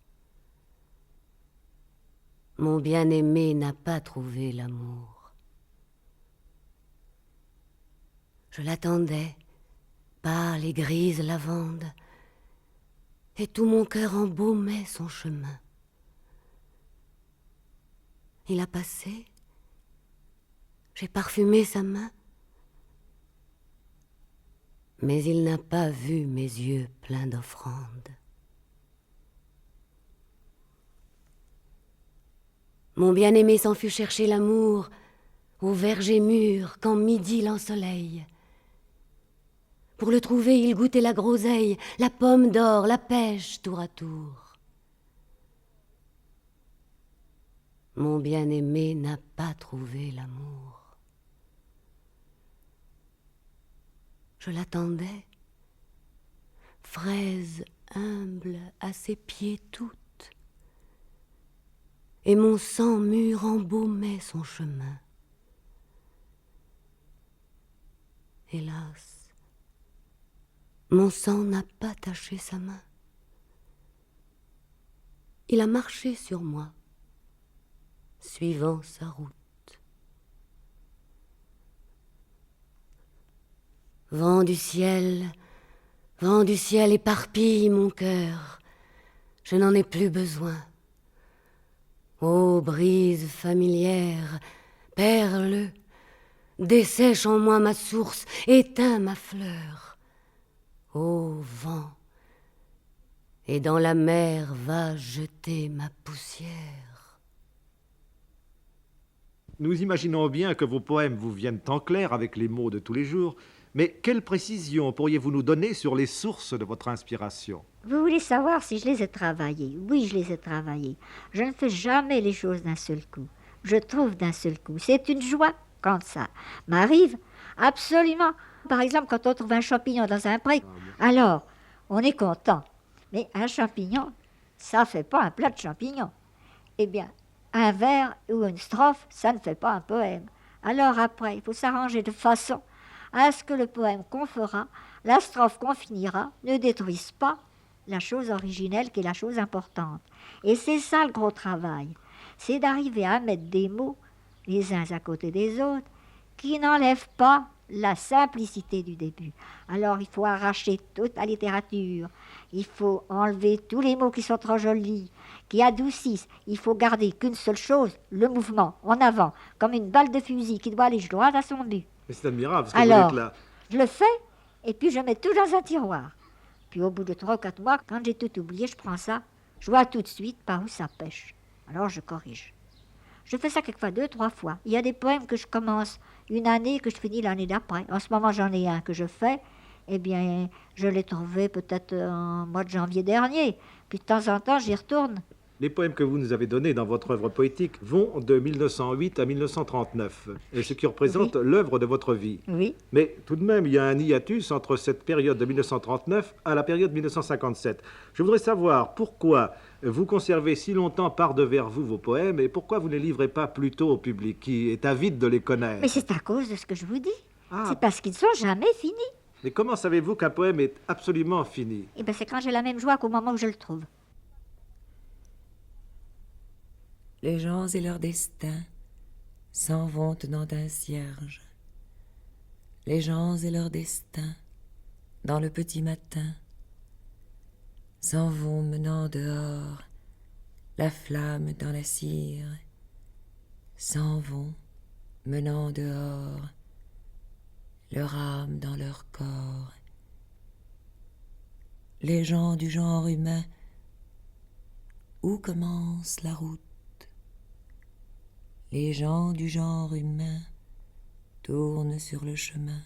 Mon bien-aimé n'a pas trouvé l'amour. Je l'attendais, pâle et grise lavande, et tout mon cœur embaumait son chemin. Il a passé, j'ai parfumé sa main, mais il n'a pas vu mes yeux pleins d'offrandes. Mon bien-aimé s'en fut chercher l'amour au verger mûr quand midi l'ensoleille. Pour le trouver, il goûtait la groseille, la pomme d'or, la pêche tour à tour. Mon bien-aimé n'a pas trouvé l'amour. Je l'attendais, fraise humble à ses pieds toutes, et mon sang mûr embaumait son chemin. Hélas, mon sang n'a pas taché sa main. Il a marché sur moi, suivant sa route. Vent du ciel, éparpille mon cœur, je n'en ai plus besoin. Ô brise familière, perle, dessèche en moi ma source, éteins ma fleur. Ô vent, et dans la mer va jeter ma poussière. Nous imaginons bien que vos poèmes vous viennent en clair avec les mots de tous les jours, mais quelle précision pourriez-vous nous donner sur les sources de votre inspiration? Vous voulez savoir si je les ai travaillés? Oui, je les ai travaillés. Je ne fais jamais les choses d'un seul coup. Je trouve d'un seul coup. C'est une joie quand ça m'arrive. Absolument. Par exemple, quand on trouve un champignon dans un pré, alors on est content. Mais un champignon, ça ne fait pas un plat de champignons. Eh bien, un vers ou une strophe, ça ne fait pas un poème. Alors après, il faut s'arranger de façon à ce que le poème qu'on fera, la strophe qu'on finira, ne détruise pas la chose originelle qui est la chose importante. Et c'est ça le gros travail. C'est d'arriver à mettre des mots, les uns à côté des autres, qui n'enlèvent pas la simplicité du début. Alors il faut arracher toute la littérature, il faut enlever tous les mots qui sont trop jolis, qui adoucissent. Il faut garder qu'une seule chose, le mouvement, en avant, comme une balle de fusil qui doit aller droit à son but. Mais c'est admirable, parce que Alors, vous êtes là. je le fais, et puis je mets tout dans un tiroir. Puis au bout de 3 ou 4 mois, quand j'ai tout oublié, je prends ça, je vois tout de suite par où ça pêche. Alors je corrige. Je fais ça quelquefois 2, 3 fois. Il y a des poèmes que je commence une année, que je finis l'année d'après. En ce moment, j'en ai un que je fais. Eh bien, je l'ai trouvé peut-être en mois de janvier dernier. Puis de temps en temps, j'y retourne. Les poèmes que vous nous avez donnés dans votre œuvre poétique vont de 1908 à 1939, ce qui représente l'œuvre de votre vie. Oui. Mais tout de même, il y a un hiatus entre cette période de 1939 à la période 1957. Je voudrais savoir pourquoi vous conservez si longtemps par-devers vous vos poèmes et pourquoi vous ne les livrez pas plus tôt au public qui est avide de les connaître. Mais c'est à cause de ce que je vous dis. Ah. C'est parce qu'ils ne sont jamais finis. Mais comment savez-vous qu'un poème est absolument fini? Eh bien, c'est quand j'ai la même joie qu'au moment où je le trouve. Les gens et leur destin s'en vont tenant un cierge. Les gens et leur destin, dans le petit matin, s'en vont menant dehors la flamme dans la cire, s'en vont menant dehors leur âme dans leur corps. Les gens du genre humain, où commence la route? Les gens du genre humain, tournent sur le chemin,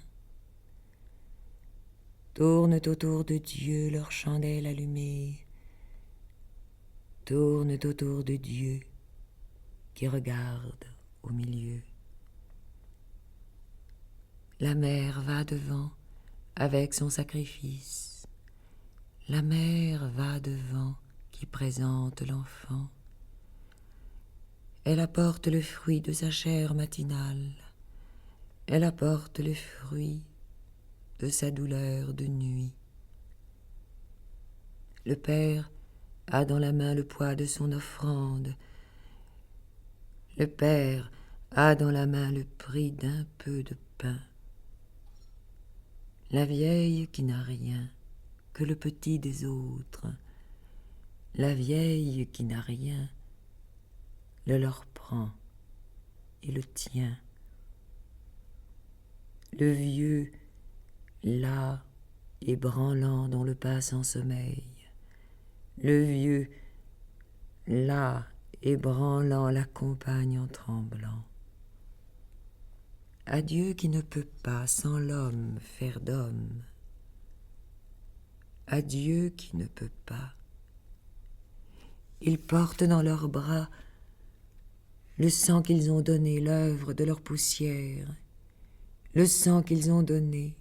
tournent autour de Dieu leurs chandelles allumées, tournent autour de Dieu qui regarde au milieu. La mère va devant avec son sacrifice, la mère va devant qui présente l'enfant. Elle apporte le fruit de sa chair matinale, elle apporte le fruit de sa douleur de nuit. Le Père a dans la main le poids de son offrande, le Père a dans la main le prix d'un peu de pain. La vieille qui n'a rien que le petit des autres, la vieille qui n'a rien, le leur prend et le tient. Le vieux, là, ébranlant dont le pas sans sommeil, le vieux, là, ébranlant l'accompagne en tremblant. À Dieu qui ne peut pas sans l'homme faire d'homme, à Dieu qui ne peut pas. Ils portent dans leurs bras le sang qu'ils ont donné, l'œuvre de leur poussière, le sang qu'ils ont donné,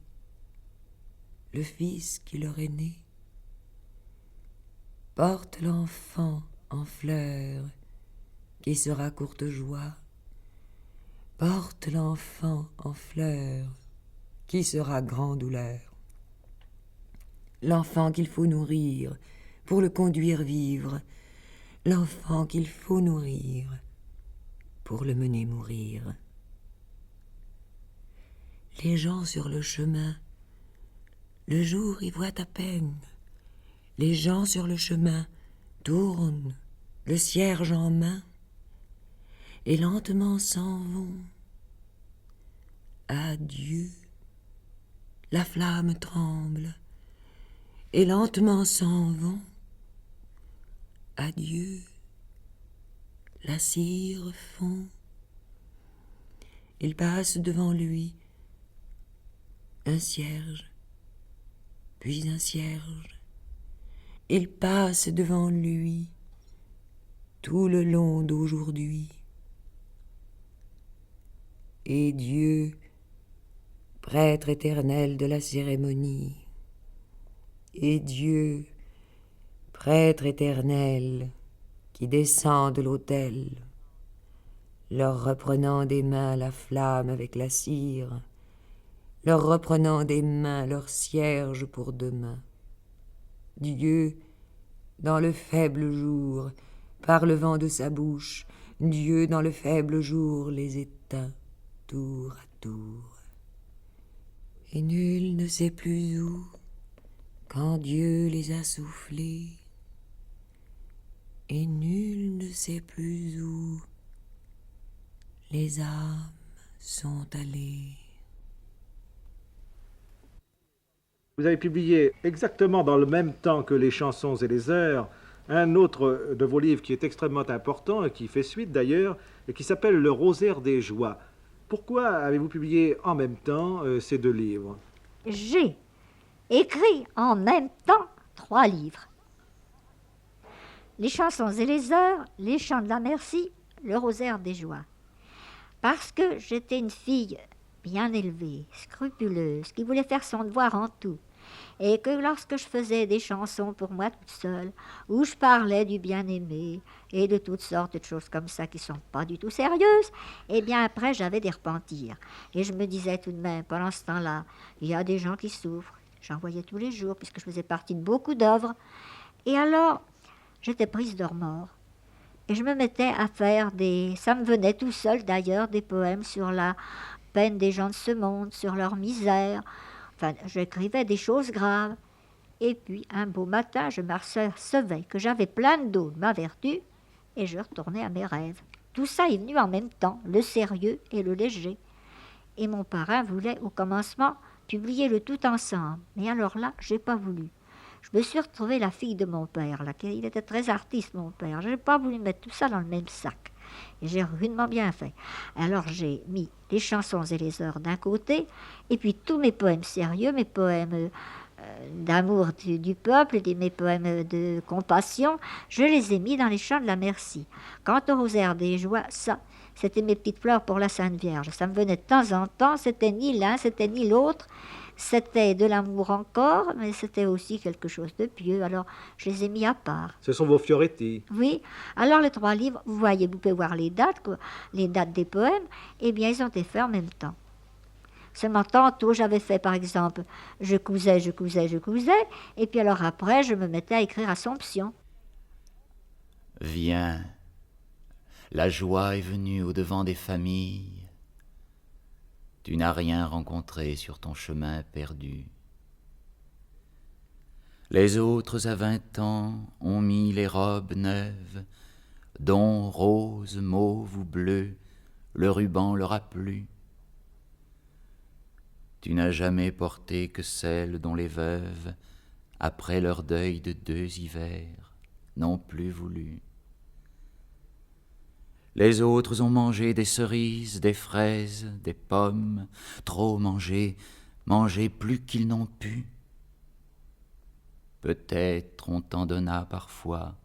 le fils qui leur est né. Porte l'enfant en fleurs, qui sera courte joie. Porte l'enfant en fleurs, qui sera grand douleur. L'enfant qu'il faut nourrir pour le conduire vivre, l'enfant qu'il faut nourrir pour le mener mourir. Les gens sur le chemin, le jour y voit à peine. Les gens sur le chemin tournent, le cierge en main, et lentement s'en vont. Adieu, la flamme tremble, et lentement s'en vont. Adieu, la cire fond. Il passe devant lui un cierge, puis un cierge. Il passe devant lui tout le long d'aujourd'hui. Et Dieu, prêtre éternel de la cérémonie, et Dieu, prêtre éternel qui descend de l'autel, leur reprenant des mains la flamme avec la cire, leur reprenant des mains leur cierge pour demain. Dieu, dans le faible jour, par le vent de sa bouche, Dieu, dans le faible jour, les éteint tour à tour. Et nul ne sait plus où, quand Dieu les a soufflés, et nul ne sait plus où les âmes sont allées. Vous avez publié exactement dans le même temps que Les Chansons et les Heures un autre de vos livres qui est extrêmement important et qui fait suite d'ailleurs et qui s'appelle Le Rosaire des Joies. Pourquoi avez-vous publié en même temps ces deux livres? J'ai écrit en même temps 3 livres. Les Chansons et les Heures, Les Chants de la Merci, Le Rosaire des Joies. Parce que j'étais une fille bien élevée, scrupuleuse, qui voulait faire son devoir en tout, et que lorsque je faisais des chansons pour moi toute seule, où je parlais du bien-aimé et de toutes sortes de choses comme ça qui sont pas du tout sérieuses, eh bien après j'avais des repentirs. Et je me disais tout de même, pendant ce temps-là, il y a des gens qui souffrent. J'en voyais tous les jours, puisque je faisais partie de beaucoup d'œuvres. Et alors, j'étais prise de remords. Et je me mettais à faire ça me venait tout seul d'ailleurs, des poèmes sur la peine des gens de ce monde, sur leur misère. Enfin, j'écrivais des choses graves. Et puis, un beau matin, je m'apercevais que j'avais plein de dos de ma vertu, et je retournais à mes rêves. Tout ça est venu en même temps, le sérieux et le léger. Et mon parrain voulait, au commencement, publier le tout ensemble. Mais alors là, j'ai pas voulu. Je me suis retrouvée la fille de mon père, là, il était très artiste, mon père. Je n'ai pas voulu mettre tout ça dans le même sac. et j'ai rudement bien fait. Alors j'ai mis les chansons et les heures d'un côté, et puis tous mes poèmes sérieux, mes poèmes d'amour du peuple, mes poèmes de compassion, je les ai mis dans les chants de la merci. Quant au rosaire des joies, ça, c'était mes petites fleurs pour la Sainte Vierge. Ça me venait de temps en temps, c'était ni l'un, c'était ni l'autre. C'était de l'amour encore, mais c'était aussi quelque chose de pieux, alors je les ai mis à part. Ce sont vos Fioretti. Oui, alors les 3 livres, vous voyez, vous pouvez voir les dates des poèmes, eh bien ils ont été faits en même temps. Seulement tantôt j'avais fait par exemple, je cousais, et puis alors après je me mettais à écrire Assomption. Viens, la joie est venue au-devant des familles. Tu n'as rien rencontré sur ton chemin perdu. Les autres à 20 ans ont mis les robes neuves, dont rose, mauve ou bleu, le ruban leur a plu. Tu n'as jamais porté que celles dont les veuves, après leur deuil de 2 hivers, n'ont plus voulu. Les autres ont mangé des cerises, des fraises, des pommes, trop mangé, mangé plus qu'ils n'ont pu. Peut-être on t'en donna parfois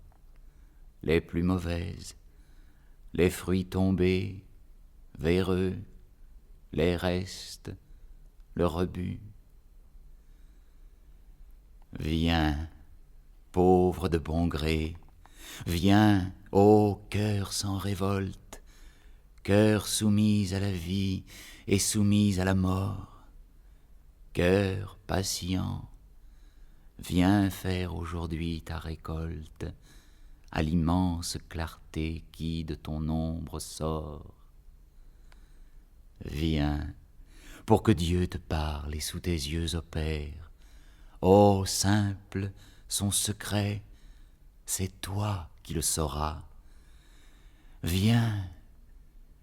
les plus mauvaises, les fruits tombés, véreux, les restes, le rebut. Viens, pauvre de bon gré, viens, ô cœur sans révolte, cœur soumis à la vie et soumis à la mort, cœur patient, viens faire aujourd'hui ta récolte à l'immense clarté qui de ton ombre sort. Viens, pour que Dieu te parle et sous tes yeux opère. Ô simple, son secret, c'est toi qui le sauras. Viens,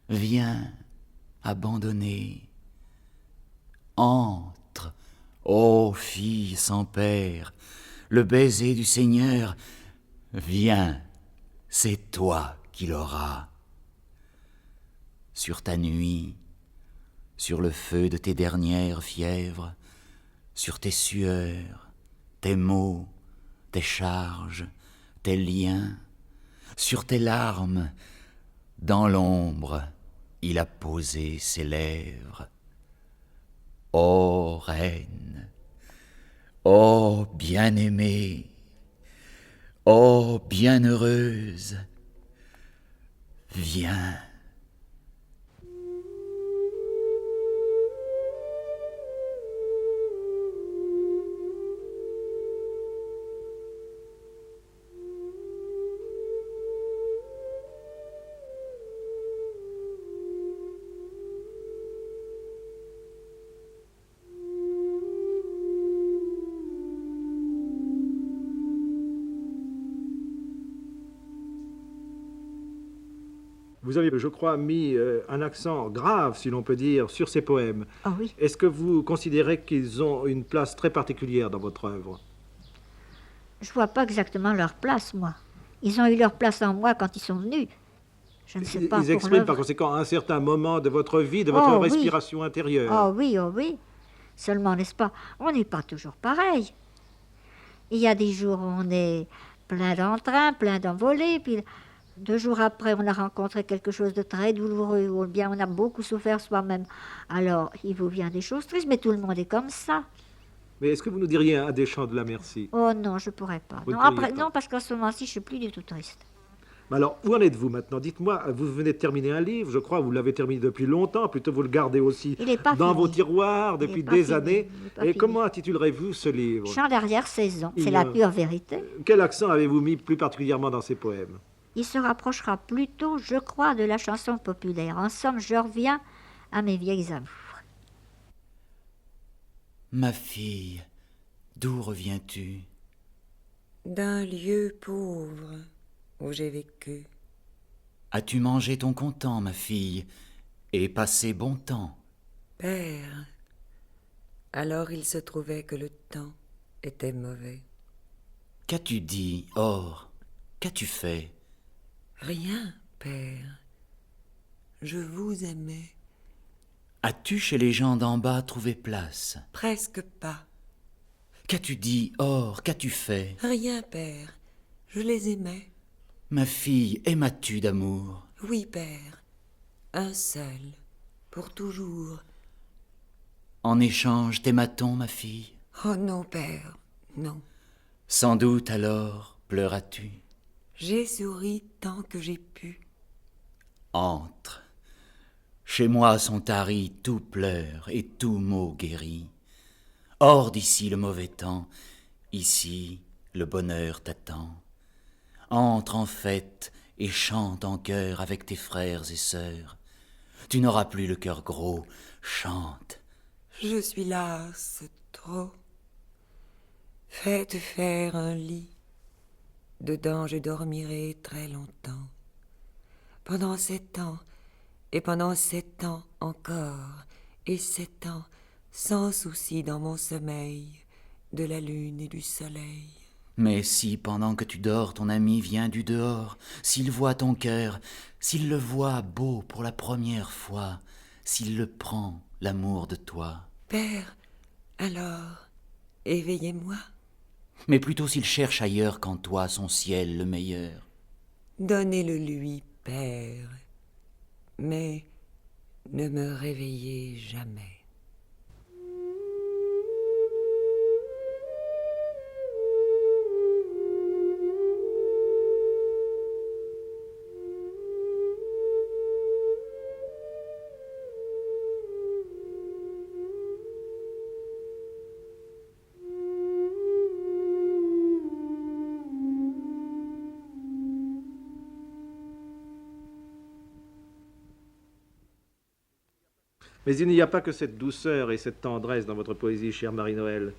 viens, abandonner. Entre, ô fille sans père, le baiser du Seigneur. Viens, c'est toi qui l'auras. Sur ta nuit, sur le feu de tes dernières fièvres, sur tes sueurs, tes maux, tes charges, tes liens, sur tes larmes, dans l'ombre, il a posé ses lèvres. Ô reine, ô bien-aimée, ô bienheureuse, viens. Vous avez, je crois, mis un accent grave, si l'on peut dire, sur ces poèmes. Ah oui. Est-ce que vous considérez qu'ils ont une place très particulière dans votre œuvre? Je vois pas exactement leur place, moi. Ils ont eu leur place en moi quand ils sont venus. Je ne sais pas. Ils expriment par conséquent un certain moment de votre vie, de votre respiration intérieure. Oh oui, oh oui. Seulement, n'est-ce pas, on n'est pas toujours pareil. Il y a des jours où on est plein d'entrain, plein d'envolées, puis 2 jours après, on a rencontré quelque chose de très douloureux, ou bien on a beaucoup souffert soi-même. Alors, il vous vient des choses tristes, mais tout le monde est comme ça. Mais est-ce que vous nous diriez un des chants de la merci? Oh non, je ne pourrais pas. Vous Non, ne pourriez après, pas. non, parce qu'en ce moment-ci, je ne suis plus du tout triste. Mais alors, où en êtes-vous maintenant? Dites-moi, vous venez de terminer un livre, je crois, vous l'avez terminé depuis longtemps, plutôt vous le gardez aussi Il n'est pas dans fini. vos tiroirs Il est depuis pas des fini, années. il est pas Et fini. comment intitulerez-vous ce livre? Chant d'arrière-saison, Il c'est y a- la pure vérité. Quel accent avez-vous mis plus particulièrement dans ces poèmes? Il se rapprochera plutôt, je crois, de la chanson populaire. En somme, je reviens à mes vieilles amours. Ma fille, d'où reviens-tu? D'un lieu pauvre où j'ai vécu. As-tu mangé ton content, ma fille, et passé bon temps? Père, alors il se trouvait que le temps était mauvais. Qu'as-tu dit, or? Qu'as-tu fait? Rien, père. je vous aimais. As-tu chez les gens d'en bas trouvé place? Presque pas. Qu'as-tu dit, Or, qu'as-tu fait? Rien, père. Je les aimais. Ma fille, aimas-tu d'amour? Oui, père. Un seul. Pour toujours. En échange, t'aimas-t-on, ma fille? Oh non, père. Non. Sans doute alors pleuras-tu? J'ai souri tant que j'ai pu. Entre. Chez moi sont taris tout pleurs et tout mot guéri. Hors d'ici le mauvais temps, ici le bonheur t'attend. Entre en fête et chante en chœur avec tes frères et sœurs. Tu n'auras plus le cœur gros, chante. Je suis lasse trop. Faites faire un lit. Dedans je dormirai très longtemps. Pendant 7 ans, et pendant 7 ans encore, et 7 ans, sans souci dans mon sommeil, de la lune et du soleil. Mais si pendant que tu dors ton ami vient du dehors, s'il voit ton cœur, s'il le voit beau pour la première fois, s'il le prend, l'amour de toi. Père, alors, éveillez-moi. Mais plutôt s'il cherche ailleurs qu'en toi son ciel le meilleur. Donnez-le lui, père, mais ne me réveillez jamais. Mais il n'y a pas que cette douceur et cette tendresse dans votre poésie, chère Marie-Noël.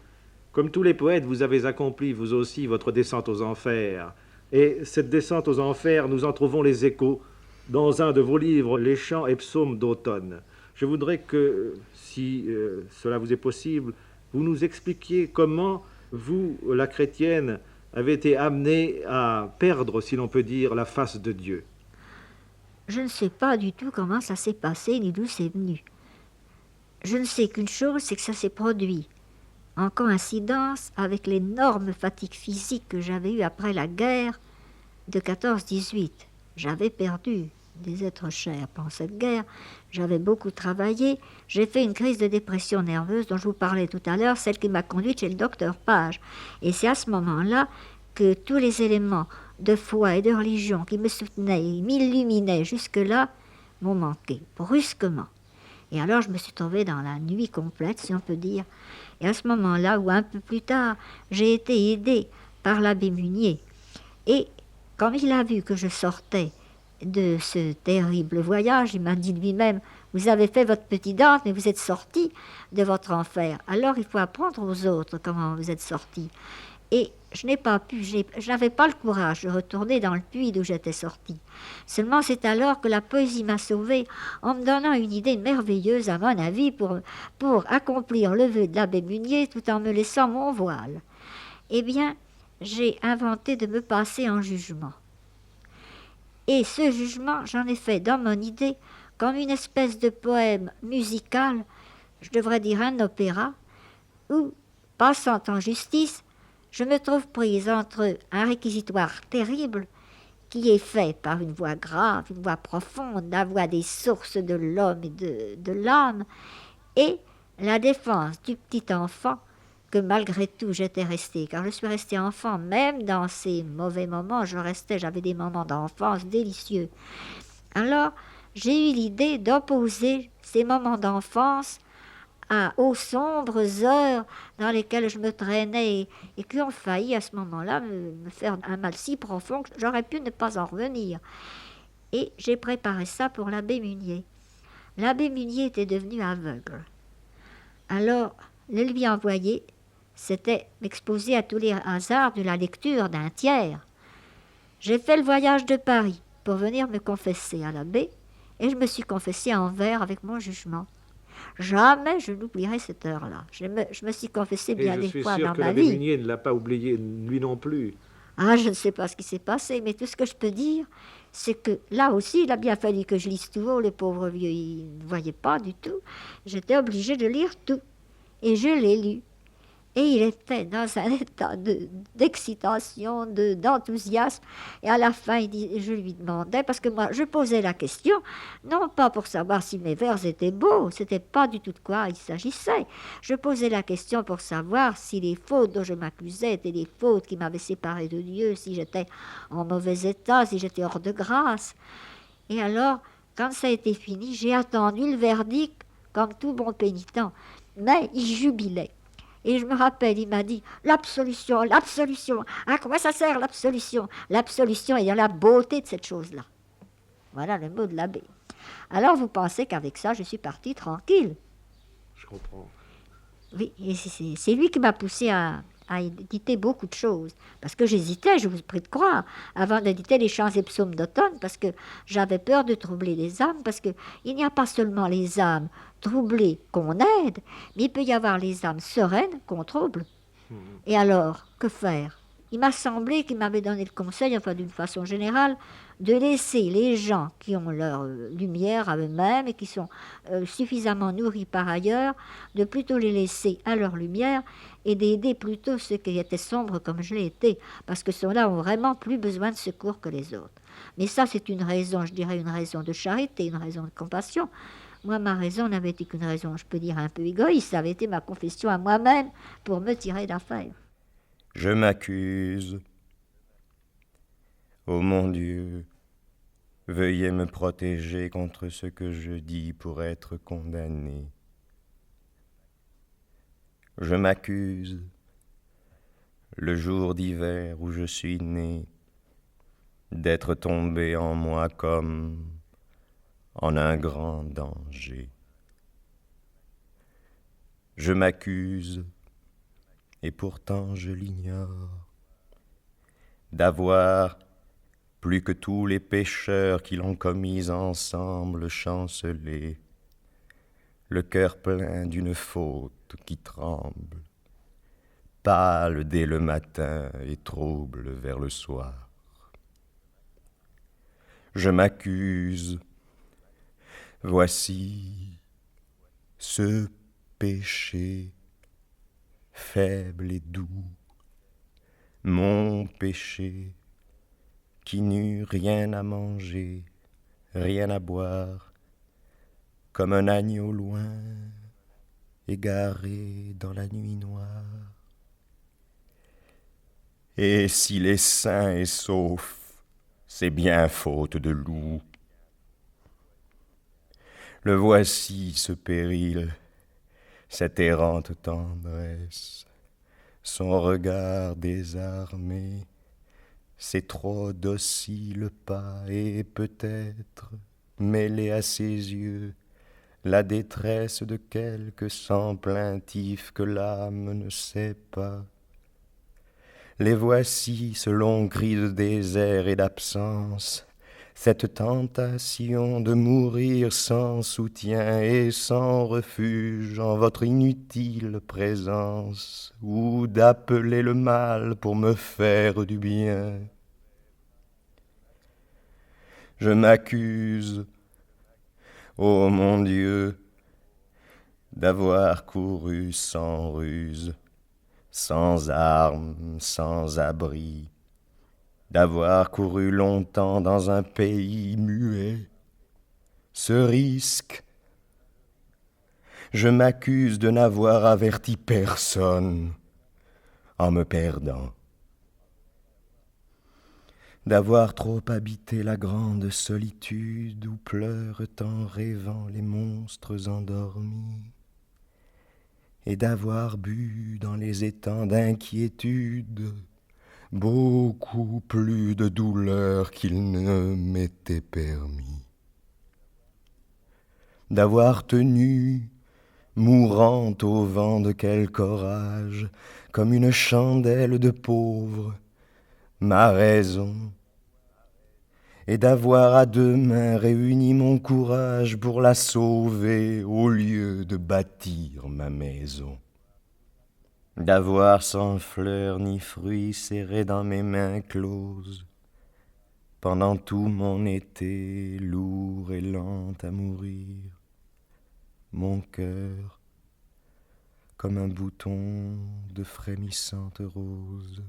Comme tous les poètes, vous avez accompli, vous aussi, votre descente aux enfers. Et cette descente aux enfers, nous en trouvons les échos dans un de vos livres, Les chants et psaumes d'automne. Je voudrais que, si cela vous est possible, vous nous expliquiez comment vous, la chrétienne, avez été amenée à perdre, si l'on peut dire, la face de Dieu. Je ne sais pas du tout comment ça s'est passé ni d'où c'est venu. Je ne sais qu'une chose, c'est que ça s'est produit en coïncidence avec l'énorme fatigue physique que j'avais eue après la guerre de 14-18. J'avais perdu des êtres chers pendant cette guerre, j'avais beaucoup travaillé, j'ai fait une crise de dépression nerveuse dont je vous parlais tout à l'heure, celle qui m'a conduite chez le docteur Page. Et c'est à ce moment-là que tous les éléments de foi et de religion qui me soutenaient et m'illuminaient jusque-là m'ont manqué, brusquement. Et alors je me suis trouvée dans la nuit complète, si on peut dire. Et à ce moment-là, ou un peu plus tard, j'ai été aidée par l'abbé Munier. Et comme il a vu que je sortais de ce terrible voyage, il m'a dit lui-même, vous avez fait votre petite danse, mais vous êtes sorti de votre enfer. Alors il faut apprendre aux autres comment vous êtes sorti. Et je n'ai pas pu, je n'avais pas le courage de retourner dans le puits d'où j'étais sortie. Seulement c'est alors que la poésie m'a sauvée en me donnant une idée merveilleuse, à mon avis, pour accomplir le vœu de l'abbé Munier tout en me laissant mon voile. Eh bien, j'ai inventé de me passer en jugement. Et ce jugement, j'en ai fait dans mon idée comme une espèce de poème musical, je devrais dire un opéra, où, passant en justice, je me trouve prise entre un réquisitoire terrible qui est fait par une voix grave, une voix profonde, la voix des sources de l'homme et de l'âme, et la défense du petit enfant que malgré tout j'étais restée, car je suis restée enfant, même dans ces mauvais moments, j'avais des moments d'enfance délicieux. Alors, j'ai eu l'idée d'opposer ces moments d'enfance aux sombres heures dans lesquelles je me traînais et qui ont failli à ce moment-là me faire un mal si profond que j'aurais pu ne pas en revenir. Et j'ai préparé ça pour l'abbé Munier. L'abbé Munier était devenu aveugle. Alors, le lui envoyer, c'était m'exposer à tous les hasards de la lecture d'un tiers. J'ai fait le voyage de Paris pour venir me confesser à l'abbé, et je me suis confessée en vers avec mon jugement. Jamais je n'oublierai cette heure-là. Je me suis confessée bien des fois dans ma vie. Et je suis sûr que l'abbé Munier ne l'a pas oublié, lui non plus. Ah, je ne sais pas ce qui s'est passé, mais tout ce que je peux dire, c'est que là aussi, il a bien fallu que je lise tout haut. Le pauvre vieux, il ne voyait pas du tout. J'étais obligée de lire tout. Et je l'ai lu. Et il était dans un état d'excitation, d'enthousiasme. Et à la fin, je lui demandais, parce que moi, je posais la question, non pas pour savoir si mes vers étaient beaux, c'était pas du tout de quoi il s'agissait. Je posais la question pour savoir si les fautes dont je m'accusais étaient les fautes qui m'avaient séparé de Dieu, si j'étais en mauvais état, si j'étais hors de grâce. Et alors, quand ça a été fini, j'ai attendu le verdict comme tout bon pénitent. Mais il jubilait. Et je me rappelle, il m'a dit, l'absolution, l'absolution. À quoi ça sert l'absolution? L'absolution est dans la beauté de cette chose-là. Voilà le mot de l'abbé. Alors vous pensez qu'avec ça, je suis partie tranquille. Je comprends. Oui, et c'est lui qui m'a poussé à éditer beaucoup de choses. Parce que j'hésitais, je vous prie de croire, avant d'éditer les chants et psaumes d'automne, parce que j'avais peur de troubler les âmes, parce qu'il n'y a pas seulement les âmes troublées qu'on aide, mais il peut y avoir les âmes sereines qu'on trouble. Et alors, que faire? Il m'a semblé qu'il m'avait donné le conseil, enfin d'une façon générale, de laisser les gens qui ont leur lumière à eux-mêmes et qui sont suffisamment nourris par ailleurs, de plutôt les laisser à leur lumière et d'aider plutôt ceux qui étaient sombres comme je l'ai été, parce que ceux-là ont vraiment plus besoin de secours que les autres. Mais ça, c'est une raison, je dirais, une raison de charité, une raison de compassion. Moi, ma raison n'avait été qu'une raison, je peux dire, un peu égoïste, ça avait été ma confession à moi-même pour me tirer d'affaire. Je m'accuse. Ô mon Dieu, veuillez me protéger contre ce que je dis pour être condamné. Je m'accuse, le jour d'hiver où je suis né, d'être tombé en moi comme en un grand danger. Je m'accuse, et pourtant je l'ignore, d'avoir, plus que tous les pécheurs qui l'ont commis ensemble, chancelé, le cœur plein d'une faute qui tremble, pâle dès le matin et trouble vers le soir. Je m'accuse, voici ce péché faible et doux, mon péché qui n'eut rien à manger, rien à boire, comme un agneau loin, égaré dans la nuit noire. Et s'il est sain et sauf, c'est bien faute de loup. Le voici ce péril, cette errante tendresse, son regard désarmé, ses trop dociles pas et peut-être, mêlée à ses yeux, la détresse de quelque sang plaintif que l'âme ne sait pas. Les voici, ce long cri de désert et d'absence, cette tentation de mourir sans soutien et sans refuge en votre inutile présence, ou d'appeler le mal pour me faire du bien. Je m'accuse, ô mon Dieu, d'avoir couru sans ruse, sans armes, sans abri, d'avoir couru longtemps dans un pays muet. Ce risque, je m'accuse de n'avoir averti personne en me perdant, d'avoir trop habité la grande solitude où pleurent en rêvant les monstres endormis, et d'avoir bu dans les étangs d'inquiétude beaucoup plus de douleur qu'il ne m'était permis, d'avoir tenu, mourante au vent de quelque orage, comme une chandelle de pauvre, ma raison, et d'avoir à deux mains réuni mon courage pour la sauver au lieu de bâtir ma maison, d'avoir sans fleurs ni fruits serrés dans mes mains closes, pendant tout mon été, lourd et lent à mourir, mon cœur, comme un bouton de frémissante rose,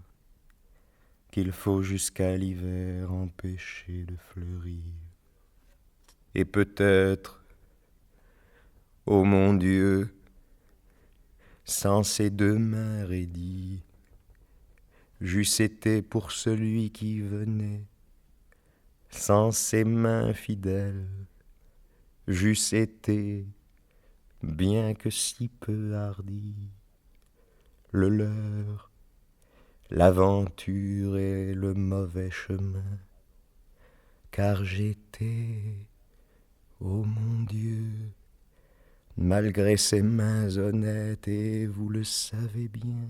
qu'il faut jusqu'à l'hiver empêcher de fleurir. Et peut-être, ô mon Dieu, sans ces deux mains raidies, j'eusse été pour celui qui venait, sans ces mains fidèles, j'eusse été, bien que si peu hardi, le leur, l'aventure et le mauvais chemin, car j'étais, ô mon Dieu, malgré ces mains honnêtes, et vous le savez bien,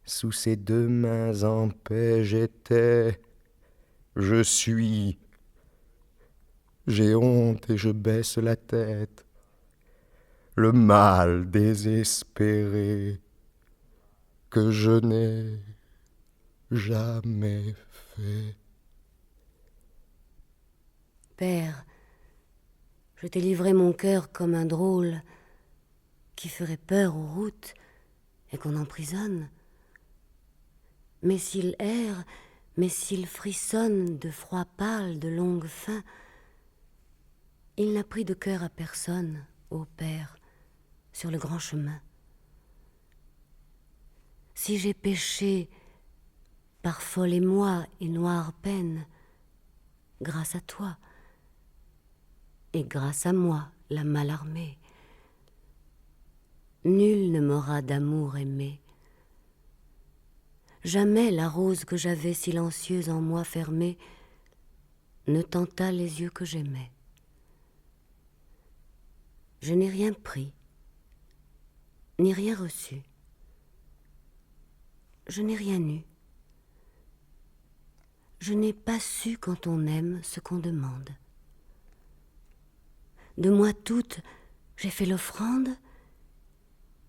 sous ces deux mains en paix j'étais, je suis, j'ai honte et je baisse la tête, le mal désespéré que je n'ai jamais fait. Père, je t'ai livré mon cœur comme un drôle qui ferait peur aux routes et qu'on emprisonne. Mais s'il erre, mais s'il frissonne de froid pâle, de longue faim, il n'a pris de cœur à personne, ô Père, sur le grand chemin. Si j'ai péché par folle émoi et noire peine, grâce à toi, et grâce à moi, la mal armée, nul ne m'aura d'amour aimé. Jamais la rose que j'avais silencieuse en moi fermée ne tenta les yeux que j'aimais. Je n'ai rien pris, ni rien reçu. Je n'ai rien eu. Je n'ai pas su quand on aime ce qu'on demande. De moi toute, j'ai fait l'offrande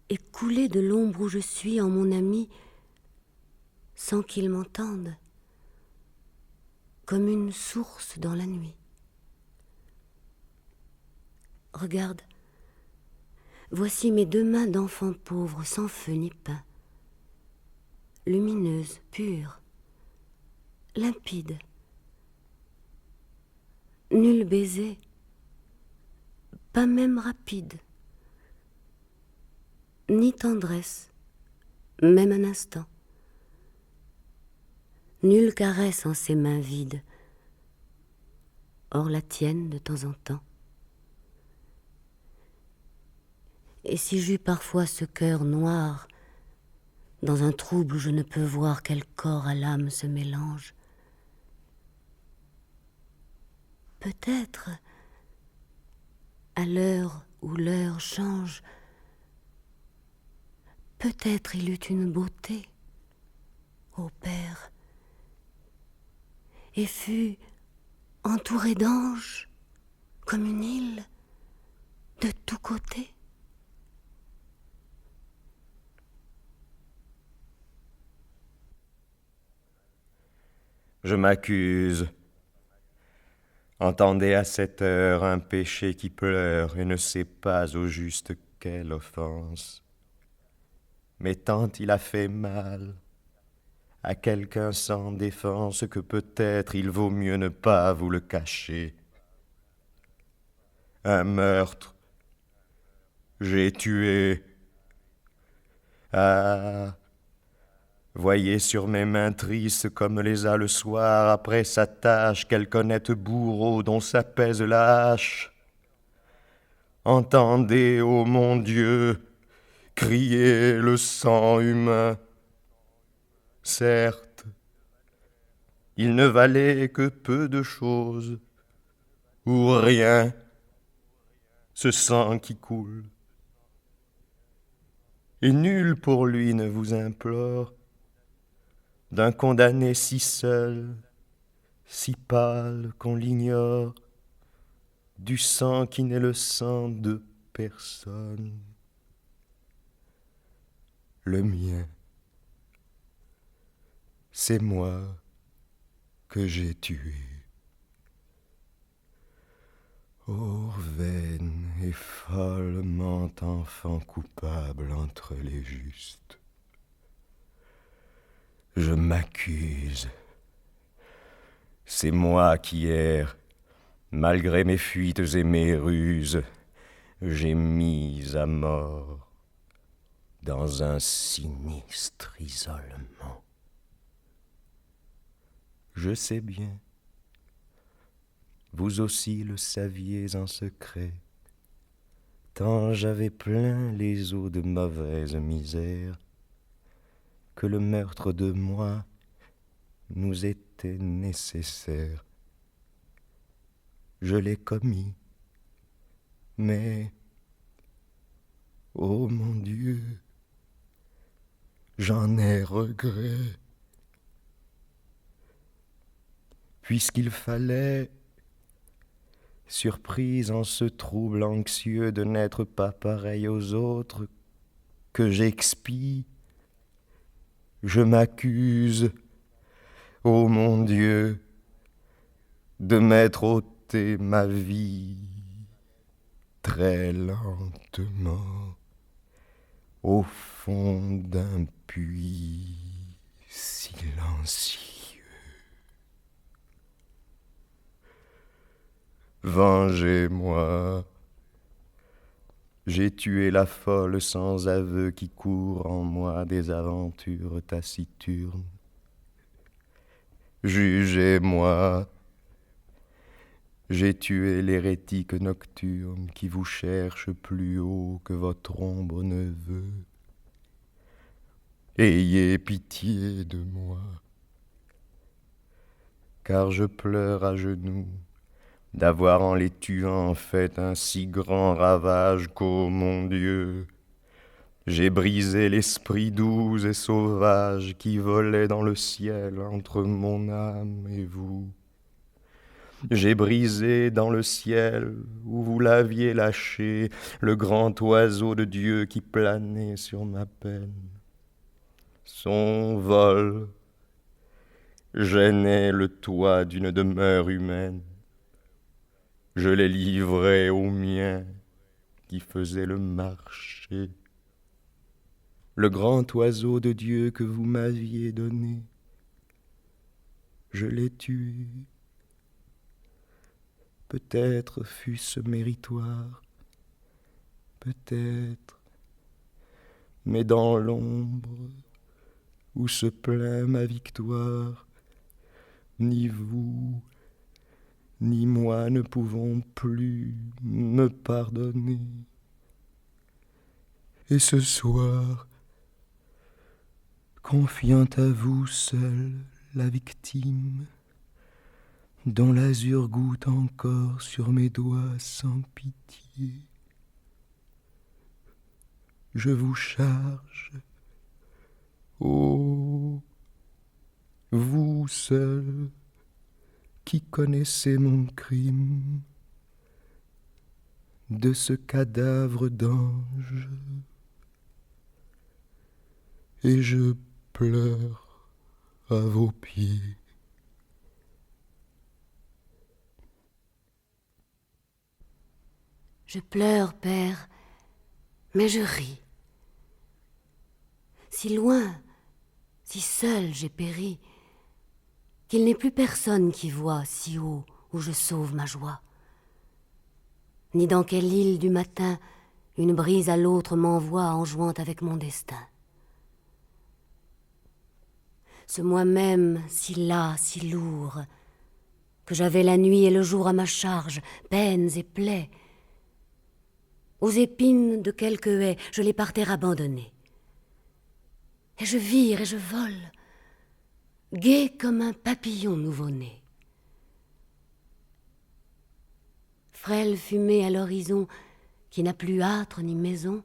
et coulé de l'ombre où je suis en mon ami sans qu'il m'entende, comme une source dans la nuit. Regarde, voici mes deux mains d'enfant pauvre, sans feu ni pain, lumineuses, pures, limpides. Nul baiser, pas même rapide, ni tendresse, même un instant. Nulle caresse en ces mains vides, hors la tienne de temps en temps. Et si j'eus parfois ce cœur noir, dans un trouble où je ne peux voir quel corps à l'âme se mélange, peut-être, à l'heure où l'heure change, peut-être il eut une beauté, ô Père, et fut entouré d'anges comme une île de tous côtés. Je m'accuse. Entendez à cette heure un péché qui pleure et ne sait pas au juste quelle offense. Mais tant il a fait mal à quelqu'un sans défense que peut-être il vaut mieux ne pas vous le cacher. Un meurtre, j'ai tué. Ah, voyez sur mes mains tristes comme les a le soir après sa tâche quelque honnête bourreau dont s'apaise la hache. Entendez, ô mon Dieu, crier le sang humain. Certes, il ne valait que peu de choses, ou rien, ce sang qui coule. Et nul pour lui ne vous implore d'un condamné si seul, si pâle qu'on l'ignore, du sang qui n'est le sang de personne. Le mien, c'est moi que j'ai tué. Ô vaine et follement enfant coupable entre les justes, je m'accuse. C'est moi qui erre, malgré mes fuites et mes ruses, j'ai mis à mort dans un sinistre isolement. Je sais bien, vous aussi le saviez en secret, tant j'avais plein les os de mauvaise misère, que le meurtre de moi nous était nécessaire. Je l'ai commis, mais, ô mon Dieu, j'en ai regret, puisqu'il fallait, surprise en ce trouble anxieux de n'être pas pareil aux autres, que j'expie, je m'accuse, ô mon Dieu, de m'être ôté ma vie très lentement au fond d'un puits silencieux. Vengez-moi, j'ai tué la folle sans aveu qui court en moi des aventures taciturnes. Jugez-moi, j'ai tué l'hérétique nocturne qui vous cherche plus haut que votre ombre ne veut. Ayez pitié de moi, car je pleure à genoux d'avoir en les tuant fait un si grand ravage qu'ô mon Dieu, j'ai brisé l'esprit doux et sauvage qui volait dans le ciel entre mon âme et vous. J'ai brisé dans le ciel où vous l'aviez lâché le grand oiseau de Dieu qui planait sur ma peine. Son vol gênait le toit d'une demeure humaine. Je l'ai livré au mien qui faisait le marché. Le grand oiseau de Dieu que vous m'aviez donné, je l'ai tué. Peut-être fut-ce méritoire, peut-être, mais dans l'ombre où se plaint ma victoire, ni vous, ni moi ne pouvons plus me pardonner. Et ce soir, confiant à vous seul la victime, dont l'azur goûte encore sur mes doigts sans pitié, je vous charge, ô vous seul qui connaissez mon crime, de ce cadavre d'ange, et je pleure à vos pieds. Je pleure, père, mais je ris. Si loin, si seul j'ai péri, qu'il n'est plus personne qui voit si haut où je sauve ma joie. Ni dans quelle île du matin une brise à l'autre m'envoie en jouant avec mon destin. Ce moi-même si las, si lourd, que j'avais la nuit et le jour à ma charge, peines et plaies, aux épines de quelque haie, je l'ai par terre abandonné. Et je vire et je vole, gai comme un papillon nouveau-né. Frêle fumée à l'horizon, qui n'a plus âtre ni maison,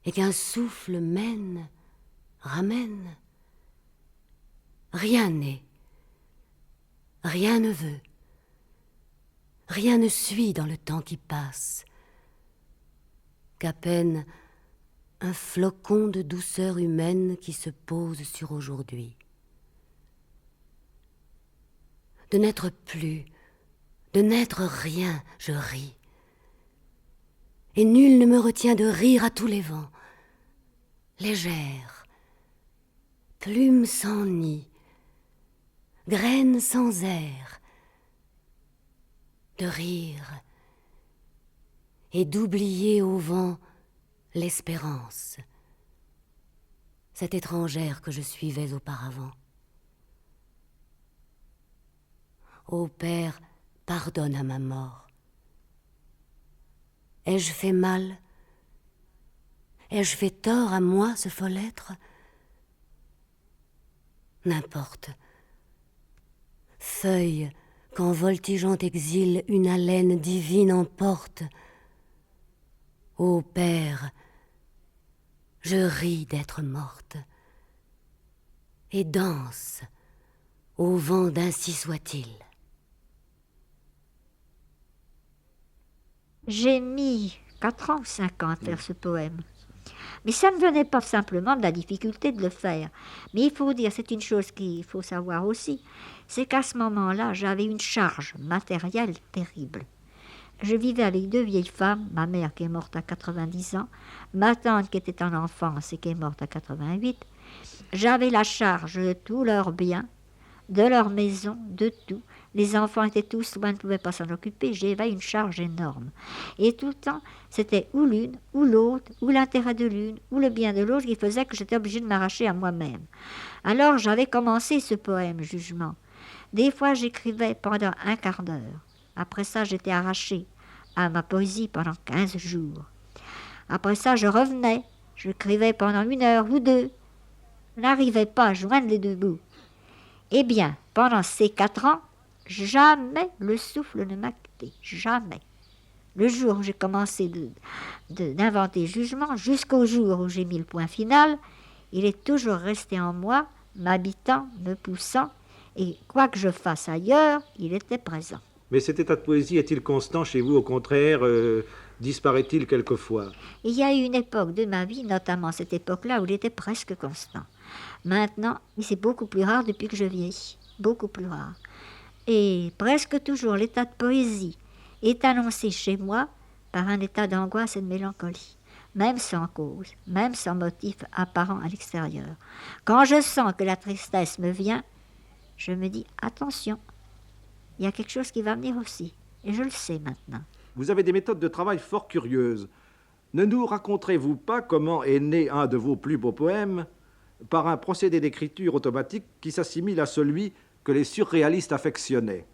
et qu'un souffle mène, ramène. Rien n'est, rien ne veut, rien ne suit dans le temps qui passe, qu'à peine un flocon de douceur humaine qui se pose sur aujourd'hui. De n'être plus, De n'être rien, je ris. Et nul ne me retient de rire à tous les vents. Légère, plume sans nid, graine sans air, de rire et d'oublier au vent l'espérance, cette étrangère que je suivais auparavant. Ô Père, pardonne à ma mort. Ai-je fait mal? Ai-je fait tort à moi, ce fol être? N'importe. Feuille qu'en voltigeant exil une haleine divine emporte. Ô Père, je ris d'être morte et danse au vent d'Ainsi soit-il. J'ai mis 4 ans ou 5 ans à faire ce poème. Mais ça ne venait pas simplement de la difficulté de le faire. Mais il faut dire, c'est une chose qu'il faut savoir aussi, c'est qu'à ce moment-là, j'avais une charge matérielle terrible. Je vivais avec 2 vieilles femmes, ma mère qui est morte à 90 ans, ma tante qui était en enfance et qui est morte à 88. J'avais la charge de tous leurs biens, de leur maison, de tout. Les enfants étaient tous loin, ne pouvaient pas s'en occuper. J'avais une charge énorme. Et tout le temps, c'était ou l'une, ou l'autre, ou l'intérêt de l'une, ou le bien de l'autre qui faisait que j'étais obligée de m'arracher à moi-même. Alors j'avais commencé ce poème, Jugement. Des fois, j'écrivais pendant un quart d'heure. Après ça, j'étais arrachée à ma poésie pendant 15 jours. Après ça, je revenais. J'écrivais pendant 1 heure ou 2. Je n'arrivais pas à joindre les 2 bouts. Eh bien, pendant ces 4 ans, jamais le souffle ne m'a quitté. Jamais. Le jour où j'ai commencé d'inventer Jugement, jusqu'au jour où j'ai mis le point final, il est toujours resté en moi, m'habitant, me poussant, et quoi que je fasse ailleurs, il était présent. Mais cet état de poésie est-il constant chez vous? Au contraire, disparaît-il quelquefois? Il y a eu une époque de ma vie, notamment cette époque-là, où il était presque constant. Maintenant, c'est beaucoup plus rare depuis que je vieillis. Beaucoup plus rare. Et presque toujours, l'état de poésie est annoncé chez moi par un état d'angoisse et de mélancolie. Même sans cause, même sans motif apparent à l'extérieur. Quand je sens que la tristesse me vient, je me dis, attention, il y a quelque chose qui va venir aussi. Et je le sais maintenant. Vous avez des méthodes de travail fort curieuses. Ne nous raconterez-vous pas comment est né un de vos plus beaux poèmes par un procédé d'écriture automatique qui s'assimile à celui que les surréalistes affectionnaient?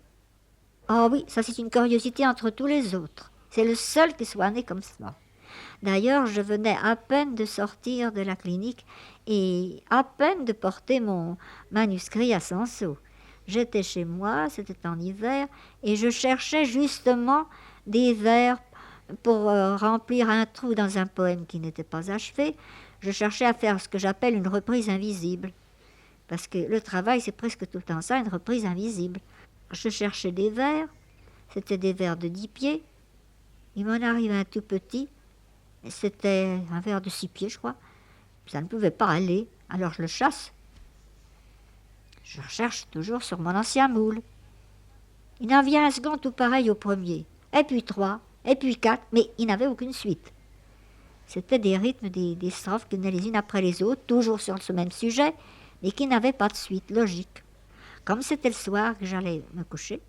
Ah oui, ça c'est une curiosité entre tous les autres. C'est le seul qui soit né comme ça. D'ailleurs, je venais à peine de sortir de la clinique et à peine de porter mon manuscrit à Sanceau. J'étais chez moi, c'était en hiver, et je cherchais justement des vers pour remplir un trou dans un poème qui n'était pas achevé. Je cherchais à faire ce que j'appelle une reprise invisible. Parce que le travail, c'est presque tout le temps ça, une reprise invisible. Je cherchais des vers, c'était des vers de 10 pieds. Il m'en arrive un tout petit, c'était un vers de 6 pieds, je crois. Ça ne pouvait pas aller, alors je le chasse. Je recherche toujours sur mon ancien moule. Il en vient un second tout pareil au premier, et puis 3, et puis 4, mais il n'avait aucune suite. C'était des rythmes, des strophes qui venaient les unes après les autres, toujours sur ce même sujet, mais qui n'avaient pas de suite logique. Comme c'était le soir que j'allais me coucher,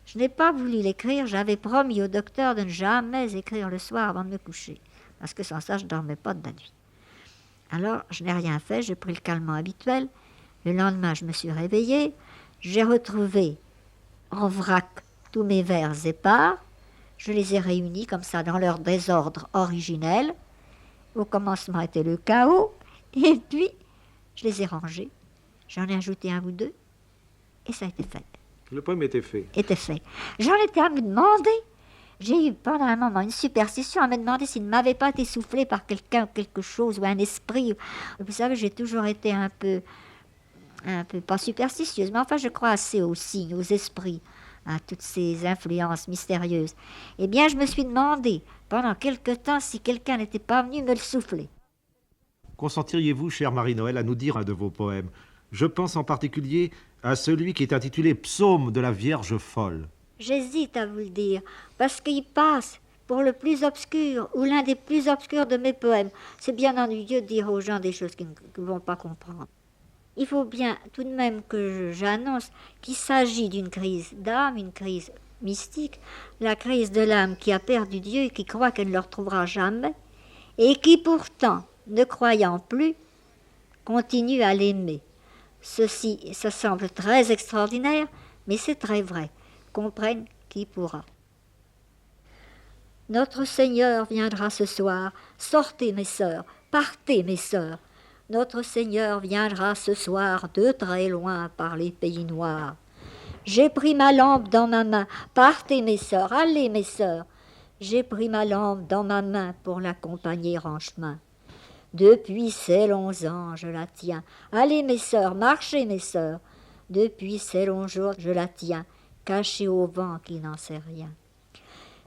je n'ai pas voulu l'écrire. J'avais promis au docteur de ne jamais écrire le soir avant de me coucher, parce que sans ça, je ne dormais pas de la nuit. Alors, je n'ai rien fait, j'ai pris le calmant habituel. Le lendemain, je me suis réveillée, j'ai retrouvé en vrac tous mes vers épars, je les ai réunis comme ça dans leur désordre originel. Au commencement était le chaos, et puis je les ai rangés, j'en ai ajouté 1 ou 2, et ça a été fait. Le poème était fait. Était fait. J'en étais à me demander, j'ai eu pendant un moment une superstition à me demander s'il ne m'avait pas été soufflé par quelqu'un ou quelque chose, ou un esprit. Vous savez, j'ai toujours été un peu pas superstitieuse, mais enfin je crois assez aux signes, aux esprits, à toutes ces influences mystérieuses. Eh bien, je me suis demandé pendant quelque temps si quelqu'un n'était pas venu me le souffler. Consentiriez-vous, chère Marie-Noël, à nous dire un de vos poèmes? Je pense en particulier à celui qui est intitulé Psaume de la Vierge folle. J'hésite à vous le dire, parce qu'il passe pour le plus obscur, ou l'un des plus obscurs de mes poèmes. C'est bien ennuyeux de dire aux gens des choses qu'ils ne vont pas comprendre. Il faut bien tout de même que j'annonce qu'il s'agit d'une crise d'âme, une crise mystique, la crise de l'âme qui a perdu Dieu et qui croit qu'elle ne le retrouvera jamais, et qui pourtant, ne croyant plus, continue à l'aimer. Ceci, ça semble très extraordinaire, mais c'est très vrai. Comprenne qui pourra. Notre Seigneur viendra ce soir. Sortez, mes sœurs, partez, mes sœurs. Notre Seigneur viendra ce soir de très loin par les pays noirs. J'ai pris ma lampe dans ma main. Partez, mes sœurs, allez, mes sœurs. J'ai pris ma lampe dans ma main pour l'accompagner en chemin. Depuis ces longs ans, je la tiens. Allez, mes sœurs, marchez, mes sœurs. Depuis ces longs jours, je la tiens, cachée au vent qui n'en sait rien.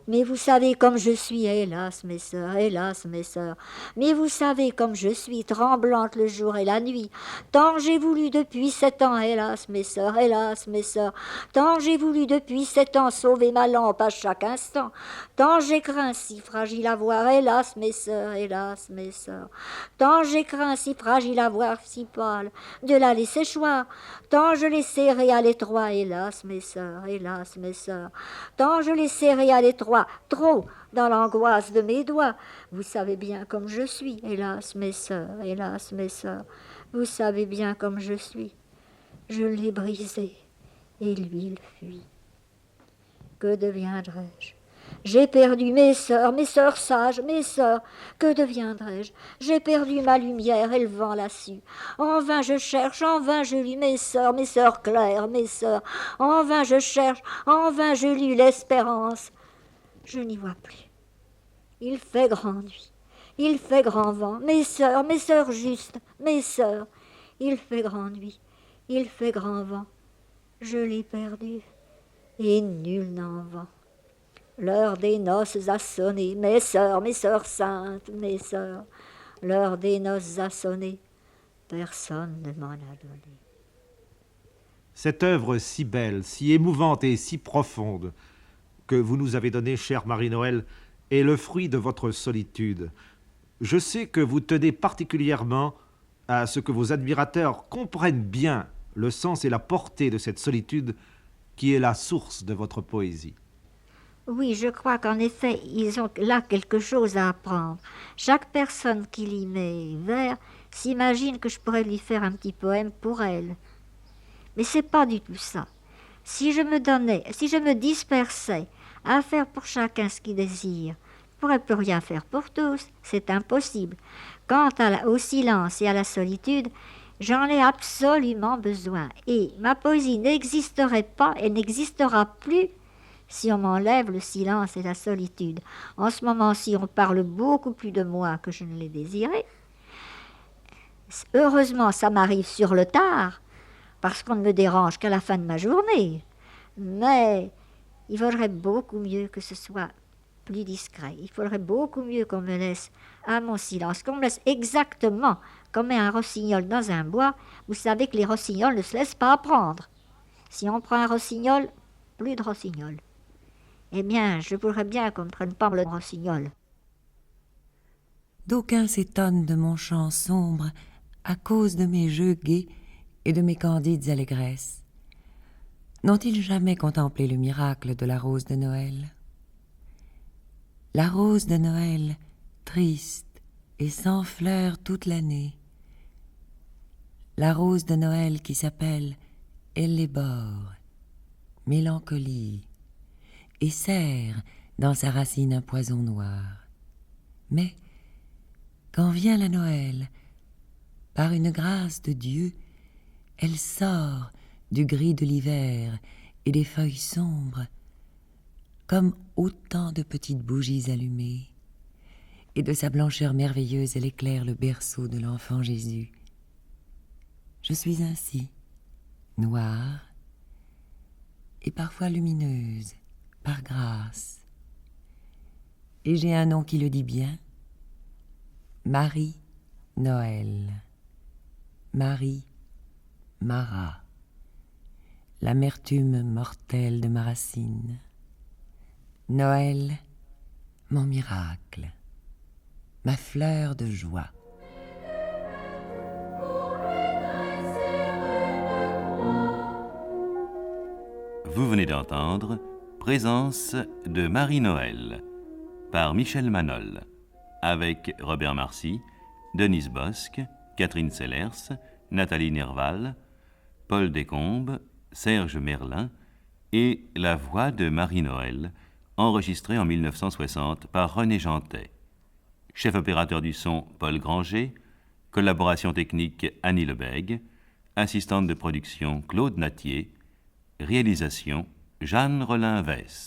Mais vous savez comme je suis, hélas, mes sœurs, hélas, mes sœurs. Mais vous savez comme je suis, tremblante le jour et la nuit. Tant j'ai voulu depuis 7 ans, hélas, mes sœurs, hélas, mes sœurs. Tant j'ai voulu depuis 7 ans sauver ma lampe à chaque instant. Tant j'ai craint si fragile à voir, hélas, mes sœurs, hélas, mes sœurs. Tant j'ai craint si fragile à voir, si pâle, de la laisser choir. Tant je l'ai serrée à l'étroit, hélas, mes sœurs, hélas, mes sœurs. Tant je l'ai serrée à l'étroit, trop dans l'angoisse de mes doigts. Vous savez bien comme je suis, hélas, mes sœurs, hélas, mes sœurs. Vous savez bien comme je suis. Je l'ai brisé, et lui il fuit. Que deviendrai-je? J'ai perdu mes sœurs sages, mes sœurs, que deviendrai-je? J'ai perdu ma lumière et le vent l'a su. En vain je cherche, en vain je lis mes sœurs claires, mes sœurs. En vain je cherche, en vain je lis l'espérance. Je n'y vois plus. Il fait grand nuit, il fait grand vent, mes sœurs justes, mes sœurs. Il fait grand nuit, il fait grand vent. Je l'ai perdu, et nul n'en vend. L'heure des noces a sonné, mes sœurs saintes, mes sœurs. L'heure des noces a sonné, personne ne m'en a donné. Cette œuvre si belle, si émouvante et si profonde que vous nous avez donnée, chère Marie-Noël, est le fruit de votre solitude. Je sais que vous tenez particulièrement à ce que vos admirateurs comprennent bien le sens et la portée de cette solitude qui est la source de votre poésie. Oui, je crois qu'en effet, ils ont là quelque chose à apprendre. Chaque personne qui lit mes vers s'imagine que je pourrais lui faire un petit poème pour elle. Mais c'est pas du tout ça. Si je me dispersais à faire pour chacun ce qu'il désire, je ne pourrais plus rien faire pour tous, c'est impossible. Quant au silence et à la solitude, j'en ai absolument besoin. Et ma poésie n'existerait pas et n'existera plus si on m'enlève le silence et la solitude. En ce moment-ci, on parle beaucoup plus de moi que je ne l'ai désiré. Heureusement, ça m'arrive sur le tard, parce qu'on ne me dérange qu'à la fin de ma journée. Mais il faudrait beaucoup mieux que ce soit plus discret. Il faudrait beaucoup mieux qu'on me laisse à mon silence, qu'on me laisse exactement comme un rossignol dans un bois. Vous savez que les rossignols ne se laissent pas prendre. Si on prend un rossignol, plus de rossignol. Eh bien, je voudrais bien qu'on ne prenne pas le rossignol. D'aucuns s'étonnent de mon chant sombre à cause de mes jeux gais et de mes candides allégresses. N'ont-ils jamais contemplé le miracle de la rose de Noël? La rose de Noël, triste et sans fleurs toute l'année. La rose de Noël qui s'appelle Hellebore, mélancolie, et serre dans sa racine un poison noir. Mais, quand vient la Noël, par une grâce de Dieu, elle sort du gris de l'hiver et des feuilles sombres, comme autant de petites bougies allumées, et de sa blancheur merveilleuse elle éclaire le berceau de l'enfant Jésus. Je suis ainsi, noire, et parfois lumineuse, par grâce. Et j'ai un nom qui le dit bien, Marie-Noël. Marie, Mara. l'amertume mortelle de ma racine. Noël, mon miracle, ma fleur de joie. Vous venez d'entendre Présence de Marie-Noël par Michel Manol, avec Robert Marcy, Denise Bosc, Catherine Sellers, Nathalie Nerval, Paul Descombes, Serge Merlin et la voix de Marie-Noël, enregistrée en 1960 par René Jantet. Chef opérateur du son, Paul Granger. Collaboration technique, Annie Lebègue. Assistante de production, Claude Natier. Réalisation, Jeanne Rolin-Vess.